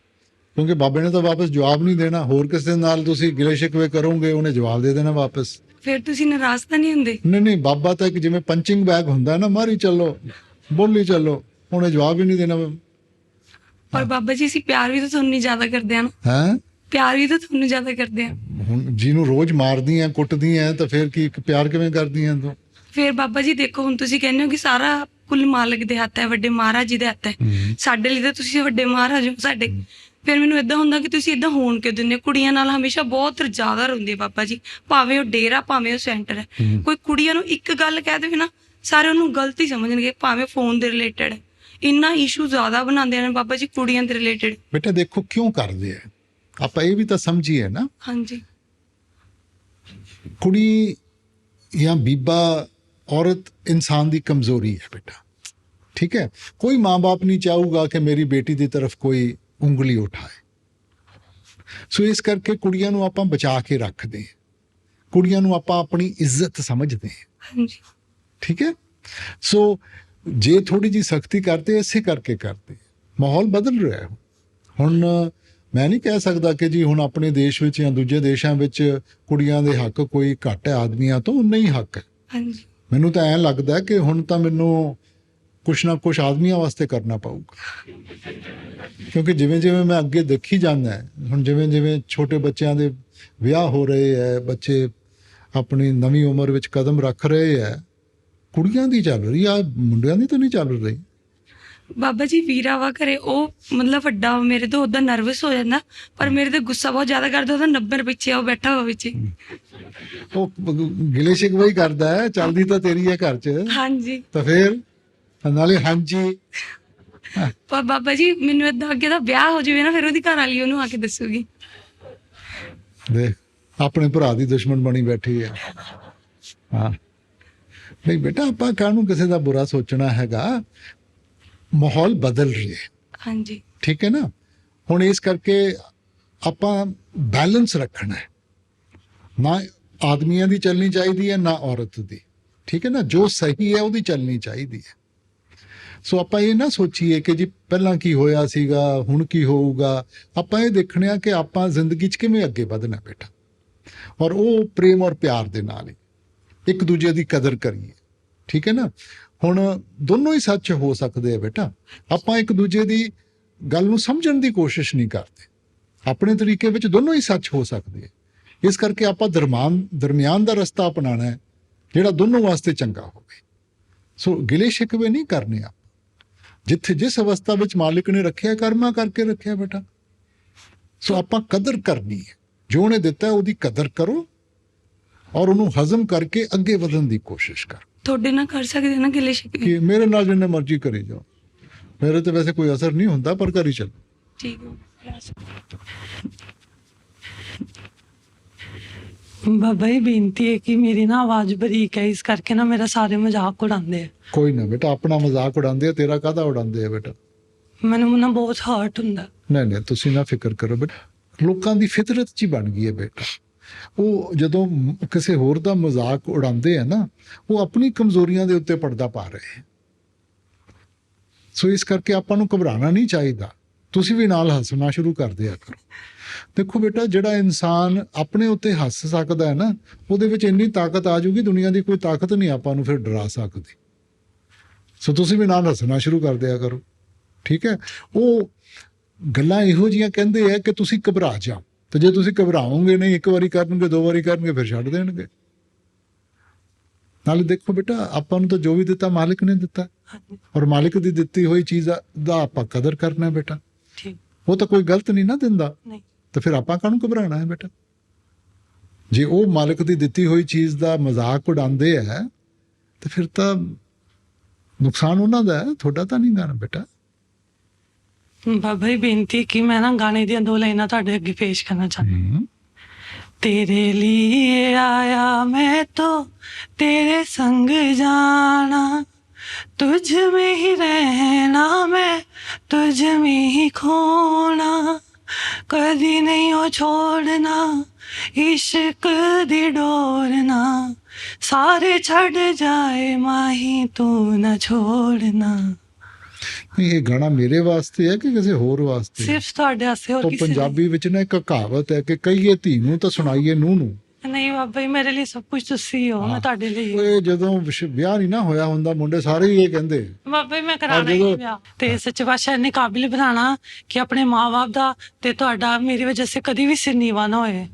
ਕਿਉਂਕਿ ਬਾਬੇ ਨੇ ਤਾਂ ਵਾਪਸ ਜਵਾਬ ਨਹੀਂ ਦੇਣਾ। ਹੋਰ ਕਿਸੇ ਨਾਲ ਤੁਸੀਂ ਗਿਲੇ ਸ਼ਿਕਵੇ ਕਰੋਗੇ, ਉਹਨੇ ਜਵਾਬ ਦੇ ਦੇਣਾ ਵਾਪਸ। ਫਿਰ ਤੁਸੀਂ ਨਾਰਾਜ਼ ਤਾਂ ਨਹੀਂ ਹੁੰਦੇ? ਨਹੀਂ ਨਹੀਂ, ਬਾਬਾ ਤਾਂ ਇੱਕ ਜਿਵੇਂ ਪੰਚਿੰਗ ਬੈਗ ਹੁੰਦਾ ਨਾ, ਮਾਰੀ ਚੱਲੋ, ਬੋਲੀ ਚੱਲੋ, ਉਹਨੇ ਜਵਾਬ ਹੀ ਨਹੀਂ ਦੇਣਾ। ਪਰ ਬਾਬਾ ਜੀ ਅਸੀਂ ਪਿਆਰ ਵੀ ਤਾਂ ਤੁਹਾਨੂੰ ਨਹੀਂ ਜ਼ਿਆਦਾ ਕਰਦੇ ਆ ਨਾ। ਹੈ, ਪਿਆਰ ਵੀ ਤਾਂ ਤੁਹਾਨੂੰ ਜ਼ਿਆਦਾ ਕਰਦੇ ਆ। ਹੁਣ ਜਿਹਨੂੰ ਰੋਜ਼ ਮਾਰਦੀ ਆ, ਕੁੱਟਦੀ ਆ, ਤਾਂ ਫਿਰ ਕੀ ਪਿਆਰ ਕਿਵੇਂ ਕਰਦੀ ਆ ਤੂੰ? ਫਿਰ ਬਾਬਾ ਜੀ ਦੇਖੋ, ਹੁਣ ਤੁਸੀਂ ਕਹਿੰਦੇ ਹੋ ਕਿ ਸਾਰਾ ਕੁੱਲ ਮਾਲਕ ਦੇ ਹੱਥ ਹੈ, ਵੱਡੇ ਮਹਾਰਾਜ ਜੀ ਦੇ ਹੱਥ ਹੈ। ਸਾਡੇ ਲਈ ਤਾਂ ਤੁਸੀਂ ਵੱਡੇ ਮਹਾਰਾਜ ਹੋ ਸਾਡੇ। ਫਿਰ ਮੈਨੂੰ ਇਦਾਂ ਹੁੰਦਾ ਕਿ ਤੁਸੀਂ ਇਦਾਂ ਹੋਣ ਕਿਉਂ ਦਿੰਦੇ ਹੋ? ਕੁੜੀਆਂ ਨਾਲ ਹਮੇਸ਼ਾ ਬਹੁਤ ਜ਼ਿਆਦਾ ਰੋਂਦੀ ਹੈ ਬਾਬਾ ਜੀ, ਭਾਵੇਂ ਉਹ ਡੇਰਾ ਭਾਵੇਂ ਉਹ ਸੈਂਟਰ ਹੈ। ਕੋਈ ਕੁੜੀਆਂ ਨੂੰ ਇੱਕ ਗੱਲ ਕਹਿ ਦੇਵੇ ਨਾ, ਸਾਰੇ ਉਹਨੂੰ ਗਲਤ ਹੀ ਸਮਝਣਗੇ, ਭਾਵੇਂ ਫੋਨ ਦੇ ਰਿਲੇਟਡ ਹੈ। ਇੰਨਾ ਇਸ਼ੂ ਜ਼ਿਆਦਾ ਬਣਾਉਂਦੇ ਨੇ ਬਾਬਾ ਜੀ ਕੁੜੀਆਂ ਦੇ ਰਿਲੇਟਡ। ਬੇਟਾ ਦੇਖੋ ਕਿਉਂ ਕਰਦੇ ਆ, ਆਪਾਂ ਇਹ ਵੀ ਤਾਂ ਸਮਝੀਏ ਨਾ। ਹਾਂਜੀ। ਕੁੜੀ ਜਾਂ ਬੀਬਾ, ਔਰਤ ਇਨਸਾਨ ਦੀ ਕਮਜ਼ੋਰੀ ਹੈ ਬੇਟਾ, ਠੀਕ ਹੈ। ਕੋਈ ਮਾਂ-ਬਾਪ ਨਹੀਂ ਚਾਹੂਗਾ ਕਿ ਮੇਰੀ ਬੇਟੀ ਦੀ ਤਰਫ ਕੋਈ ਉਂਗਲੀ ਉਠਾਏ। ਸੋ ਇਸ ਕਰਕੇ ਕੁੜੀਆਂ ਨੂੰ ਆਪਾਂ ਬਚਾ ਕੇ ਰੱਖਦੇ ਹਾਂ, ਕੁੜੀਆਂ ਨੂੰ ਆਪਾਂ ਆਪਣੀ ਇੱਜ਼ਤ ਸਮਝਦੇ ਹਾਂ। ਹਾਂਜੀ। ਠੀਕ ਹੈ। ਸੋ ਜੇ ਥੋੜੀ ਜੀ ਸਖਤੀ ਕਰਦੇ, ਇਸੇ ਕਰਕੇ ਕਰਦੇ। ਮਾਹੌਲ ਬਦਲ ਰਿਹਾ ਹੈ ਹੁਣ। ਮੈਂ ਨਹੀਂ ਕਹਿ ਸਕਦਾ ਕਿ ਜੀ ਹੁਣ ਆਪਣੇ ਦੇਸ਼ ਵਿੱਚ ਜਾਂ ਦੂਜੇ ਦੇਸ਼ਾਂ ਵਿੱਚ ਕੁੜੀਆਂ ਦੇ ਹੱਕ ਕੋਈ ਘੱਟ ਹੈ ਆਦਮੀਆਂ ਤੋਂ, ਨਹੀਂ ਹੱਕ ਹੈ। ਹਾਂਜੀ। ਮੈਨੂੰ ਤਾਂ ਐਂ ਲੱਗਦਾ ਕਿ ਹੁਣ ਤਾਂ ਮੈਨੂੰ ਕੁਛ ਨਾ ਕੁਛ ਆਦਮੀਆਂ ਵਾਸਤੇ ਕਰਨਾ ਪਊਗਾ, ਕਿਉਂਕਿ ਜਿਵੇਂ ਜਿਵੇਂ ਮੈਂ ਅੱਗੇ ਦੇਖੀ ਜਾਂਦਾ, ਹੁਣ ਜਿਵੇਂ ਜਿਵੇਂ ਛੋਟੇ ਬੱਚਿਆਂ ਦੇ ਵਿਆਹ ਹੋ ਰਹੇ ਹੈ, ਬੱਚੇ ਆਪਣੀ ਨਵੀਂ ਉਮਰ ਵਿੱਚ ਕਦਮ ਰੱਖ ਰਹੇ ਹੈ, ਕੁੜੀਆਂ ਦੀ ਚੱਲ ਰਹੀ ਆ, ਮੁੰਡਿਆਂ ਦੀ ਤਾਂ ਨਹੀਂ ਚੱਲ ਰਹੀ। ਬਾਬਾ ਜੀ ਵੀਰਾ ਵਾ ਘਰੇ, ਉਹ ਮਤਲਬ ਵੱਡਾ ਮੇਰੇ ਤੋਂ ਉਦਾਂ ਨਰਵਸ ਹੋ ਜਾਂਦਾ, ਪਰ ਮੇਰੇ ਤੇ ਗੁੱਸਾ ਬਹੁਤ ਜ਼ਿਆਦਾ ਕਰਦਾ। ਉਹਦਾ 90 ਪਿੱਛੇ ਉਹ ਬੈਠਾ ਹੋਇਆ ਵਿੱਚ। ਉਹ ਗਿਲੇ ਸ਼ਿਕਵੇ ਹੀ ਕਰਦਾ ਹੈ, ਚੱਲਦੀ ਤਾਂ ਤੇਰੀ ਹੈ ਘਰ 'ਚ। ਹਾਂਜੀ। ਤਾਂ ਫਿਰ ਨਾਲੇ ਹਾਂਜੀ। ਪਰ ਬਾਬਾ ਜੀ ਮੈਨੂੰ ਏਦਾਂ ਅੱਗੇ ਦਾ ਵਿਆਹ ਹੋ ਜਾਵੇ ਨਾ, ਫਿਰ ਉਹਦੀ ਘਰ ਵਾਲੀ ਉਹਨੂੰ ਆ ਕੇ ਦੱਸੂਗੀ। ਦੇਖ ਆਪਣੇ ਭਰਾ ਦੀ ਦੁਸ਼ਮਣ ਬਣੀ ਬੈਠੀ ਹੈ। ਹਾਂ ਨਹੀਂ ਬੇਟਾ, ਆਪਾਂ ਕਾਹਨੂੰ ਕਿਸੇ ਦਾ ਬੁਰਾ ਸੋਚਣਾ ਹੈਗਾ। ਮਾਹੌਲ ਬਦਲ ਰਿਹਾ। ਹਾਂਜੀ। ਠੀਕ ਹੈ ਨਾ। ਹੁਣ ਇਸ ਕਰਕੇ ਆਪਾਂ ਬੈਲੈਂਸ ਰੱਖਣਾ ਹੈ, ਨਾ ਆਦਮੀਆਂ ਦੀ ਚੱਲਣੀ ਚਾਹੀਦੀ ਹੈ, ਨਾ ਔਰਤ ਦੀ। ਠੀਕ ਹੈ ਨਾ। ਜੋ ਸਹੀ ਹੈ ਉਹਦੀ ਚੱਲਣੀ ਚਾਹੀਦੀ ਹੈ। ਸੋ ਆਪਾਂ ਇਹ ਨਾ ਸੋਚੀਏ ਕਿ ਜੀ ਪਹਿਲਾਂ ਕੀ ਹੋਇਆ ਸੀਗਾ, ਹੁਣ ਕੀ ਹੋਊਗਾ। ਆਪਾਂ ਇਹ ਦੇਖਣਾ ਕਿ ਆਪਾਂ ਜ਼ਿੰਦਗੀ 'ਚ ਕਿਵੇਂ ਅੱਗੇ ਵਧਣਾ ਬੇਟਾ, ਔਰ ਉਹ ਪ੍ਰੇਮ ਔਰ ਪਿਆਰ ਦੇ ਨਾਲ ਹੀ ਇੱਕ ਦੂਜੇ ਦੀ ਕਦਰ ਕਰੀਏ। ਠੀਕ ਹੈ ਨਾ। ਹੁਣ ਦੋਨੋਂ ਹੀ ਸੱਚ ਹੋ ਸਕਦੇ ਆ ਬੇਟਾ। ਆਪਾਂ ਇੱਕ ਦੂਜੇ ਦੀ ਗੱਲ ਨੂੰ ਸਮਝਣ ਦੀ ਕੋਸ਼ਿਸ਼ ਨਹੀਂ ਕਰਦੇ, ਆਪਣੇ ਤਰੀਕੇ ਵਿੱਚ ਦੋਨੋਂ ਹੀ ਸੱਚ ਹੋ ਸਕਦੇ ਆ। ਇਸ ਕਰਕੇ ਆਪਾਂ ਦਰਮਿਆਨ ਦਾ ਰਸਤਾ ਅਪਣਾਉਣਾ ਹੈ, ਜਿਹੜਾ ਦੋਨੋਂ ਵਾਸਤੇ ਚੰਗਾ ਹੋਵੇ। ਸੋ ਗਿਲੇ ਸ਼ਿਕਵੇ ਨਹੀਂ ਕਰਨੇ ਆ। ਜਿੱਥੇ ਜਿਸ ਅਵਸਥਾ ਵਿੱਚ ਮਾਲਿਕ ਨੇ ਰੱਖਿਆ, ਕਰਮਾ ਕਰਕੇ ਰੱਖਿਆ ਬੇਟਾ। ਸੋ ਆਪਾਂ ਕਦਰ ਕਰਨੀ ਹੈ, ਜੋ ਉਹਨੇ ਦਿੱਤਾ ਉਹਦੀ ਕਦਰ ਕਰੋ, ਔਰ ਉਹਨੂੰ ਹਜ਼ਮ ਕਰਕੇ ਅੱਗੇ ਵਧਣ ਦੀ ਕੋਸ਼ਿਸ਼ ਕਰੋ। ਤੁਹਾਡੇ ਨਾਲ ਕਰ ਸਕਦੇ ਨਾ ਗਿਲੇ ਸ਼ਿਕਵੇ? ਕਿ ਮੇਰੇ ਨਾਲ ਜਿੰਨੇ ਮਰਜ਼ੀ ਕਰੀ ਜਾਓ, ਮੇਰੇ ਤੇ ਵੈਸੇ ਕੋਈ ਅਸਰ ਨਹੀਂ ਹੁੰਦਾ, ਪਰ ਕਰੀ ਚੱਲੋ। ਠੀਕ ਹੈ ਬਾਬਾ ਜੀ। ਬੇਨਤੀ ਹੈ ਕਿ ਮੇਰੀ ਨਾ ਆਵਾਜ਼ ਬਰੀਕ ਹੈ, ਇਸ ਕਰਕੇ ਨਾ ਮੇਰਾ ਸਾਰੇ ਮਜ਼ਾਕ ਉਡਾਉਂਦੇ ਆ। ਕੋਈ ਨਾ ਬੇਟਾ, ਆਪਣਾ ਮਜ਼ਾਕ ਉਡਾਉਂਦੇ ਆ, ਤੇਰਾ ਕਾਹਦਾ ਉਡਾਉਂਦੇ ਆ ਬੇਟਾ। ਮੈਨੂੰ ਨਾ ਬਹੁਤ ਹਰਟ ਹੁੰਦਾ। ਨਹੀਂ ਤੁਸੀਂ ਨਾ ਫਿਕਰ ਕਰੋ ਬੇਟਾ, ਲੋਕਾਂ ਦੀ ਫਿਤਰਤ 'ਚ ਹੀ ਬਣ ਗਈ ਹੈ ਬੇਟਾ। ਉਹ ਜਦੋਂ ਕਿਸੇ ਹੋਰ ਦਾ ਮਜ਼ਾਕ ਉਡਾਉਂਦੇ ਆ ਨਾ, ਉਹ ਆਪਣੀ ਕਮਜ਼ੋਰੀਆਂ ਦੇ ਉੱਤੇ ਪਰਦਾ ਪਾ ਰਹੇ। ਸੋ ਇਸ ਕਰਕੇ ਆਪਾਂ ਨੂੰ ਘਬਰਾਉਣਾ ਨਹੀਂ ਚਾਹੀਦਾ। ਤੁਸੀਂ ਵੀ ਨਾਲ ਹੱਸਣਾ ਸ਼ੁਰੂ ਕਰ ਦਿਆ ਕਰੋ। ਦੇਖੋ ਬੇਟਾ, ਜਿਹੜਾ ਇਨਸਾਨ ਆਪਣੇ ਉੱਤੇ ਹੱਸ ਸਕਦਾ ਹੈ ਨਾ, ਉਹਦੇ ਵਿੱਚ ਇੰਨੀ ਤਾਕਤ ਆ ਜਾਊਗੀ, ਦੁਨੀਆ ਦੀ ਕੋਈ ਤਾਕਤ ਨਹੀਂ ਆਪਾਂ ਨੂੰ ਫਿਰ ਡਰਾ ਸਕਦੀ। ਸੋ ਤੁਸੀਂ ਵੀ ਨਾਲ ਹੱਸਣਾ ਸ਼ੁਰੂ ਕਰ ਦਿਆ ਕਰੋ। ਠੀਕ ਹੈ। ਉਹ ਗੱਲਾਂ ਇਹੋ ਜਿਹੀਆਂ ਕਹਿੰਦੇ ਆ ਕਿ ਤੁਸੀਂ ਘਬਰਾ ਜਾਓ, ਤੇ ਜੇ ਤੁਸੀਂ ਘਬਰਾਓਗੇ ਨਹੀਂ, ਇੱਕ ਵਾਰੀ ਕਰਨਗੇ, ਦੋ ਵਾਰੀ ਕਰਨਗੇ, ਫਿਰ ਛੱਡ ਦੇਣਗੇ। ਨਾਲੇ ਦੇਖੋ ਬੇਟਾ, ਆਪਾਂ ਨੂੰ ਤਾਂ ਜੋ ਵੀ ਦਿੱਤਾ ਮਾਲਿਕ ਨੇ ਦਿੱਤਾ, ਔਰ ਮਾਲਿਕ ਦੀ ਦਿੱਤੀ ਹੋਈ ਚੀਜ਼ ਦਾ ਆਪਾਂ ਕਦਰ ਕਰਨਾ ਬੇਟਾ। ਉਹ ਤਾਂ ਕੋਈ ਗਲਤ ਨਹੀਂ ਨਾ ਦਿੰਦਾ, ਤਾਂ ਫਿਰ ਆਪਾਂ ਕਾਹਨੂੰ ਘਬਰਾਣਾ ਹੈ ਬੇਟਾ। ਜੇ ਉਹ ਮਾਲਿਕ ਦੀ ਦਿੱਤੀ ਹੋਈ ਚੀਜ਼ ਦਾ ਮਜ਼ਾਕ ਉਡਾਉਂਦੇ ਹੈ, ਤਾਂ ਫਿਰ ਤਾਂ ਨੁਕਸਾਨ ਉਹਨਾਂ ਦਾ ਹੈ, ਤੁਹਾਡਾ ਤਾਂ ਨਹੀਂ ਗਾਣਾ ਬੇਟਾ। ਬਾਬਾ ਜੀ ਬੇਨਤੀ ਕਿ ਮੈਂ ਨਾ ਗਾਣੇ ਦੀਆਂ 2 ਲਾਈਨਾਂ ਤੁਹਾਡੇ ਅੱਗੇ ਪੇਸ਼ ਕਰਨਾ ਚਾਹੁੰਦੀ। तेरे लिए आया मैं तो तेरे संग जाना, तुझ में ही रहना मैं तुझ में ही खोना, कदी नहीं हो छोड़ना इश्क दी डोरना, सारे छड़ जाए माही तू न छोड़ना। ਨਹੀਂ ਇਹ ਗਾਣਾ ਮੇਰੇ ਵਾਸਤੇ ਹੈ ਕਿ ਕਿਸੇ ਹੋਰ ਵਾਸਤੇ? ਸਿਰਫ ਤੁਹਾਡੇ ਵਾਸਤੇ, ਹੋਰ ਉਹ ਕਿਸੇ ਲਈ ਪੰਜਾਬੀ ਵਿੱਚ ਨਾ ਇੱਕ ਕਹਾਵਤ ਹੈ ਕਿ ਕਹੀਏ ਧੀ ਨੂੰ ਤਾਂ ਸੁਣਾਈਏ ਨੂੰਹ ਨੂੰ। ਨਹੀਂ ਬਾਬਾ ਜੀ, ਮੇਰੇ ਲਈ ਸਭ ਕੁਝ ਤੁਸੀਂ ਹੋ, ਮੈਂ ਤੁਹਾਡੇ ਲਈ ਹਾਂ। ਓਏ ਜਦੋਂ ਵਿਆਹ ਨਹੀਂ ਨਾ ਹੋਇਆ ਹੁੰਦਾ ਮੁੰਡੇ ਸਾਰੇ ਹੀ ਇਹ ਕਹਿੰਦੇ। ਬਾਬਾ ਜੀ ਮੈਂ ਕਰਾਣਾ ਹੀ ਵਿਆਹ, ਤੇ ਸੱਚੇ ਪਾਤਸ਼ਾਹ ਇੰਨੇ ਕਾਬਿਲ ਬਣਾਉਣਾ ਕਿ ਆਪਣੇ ਮਾਂ-ਬਾਪ ਦਾ ਤੇ ਤੁਹਾਡਾ ਮੇਰੀ ਵਜ੍ਹਾ ਸੇ ਕਦੀ ਵੀ ਸਿਰ ਨੀਵਾ ਨਾ ਹੋਏ।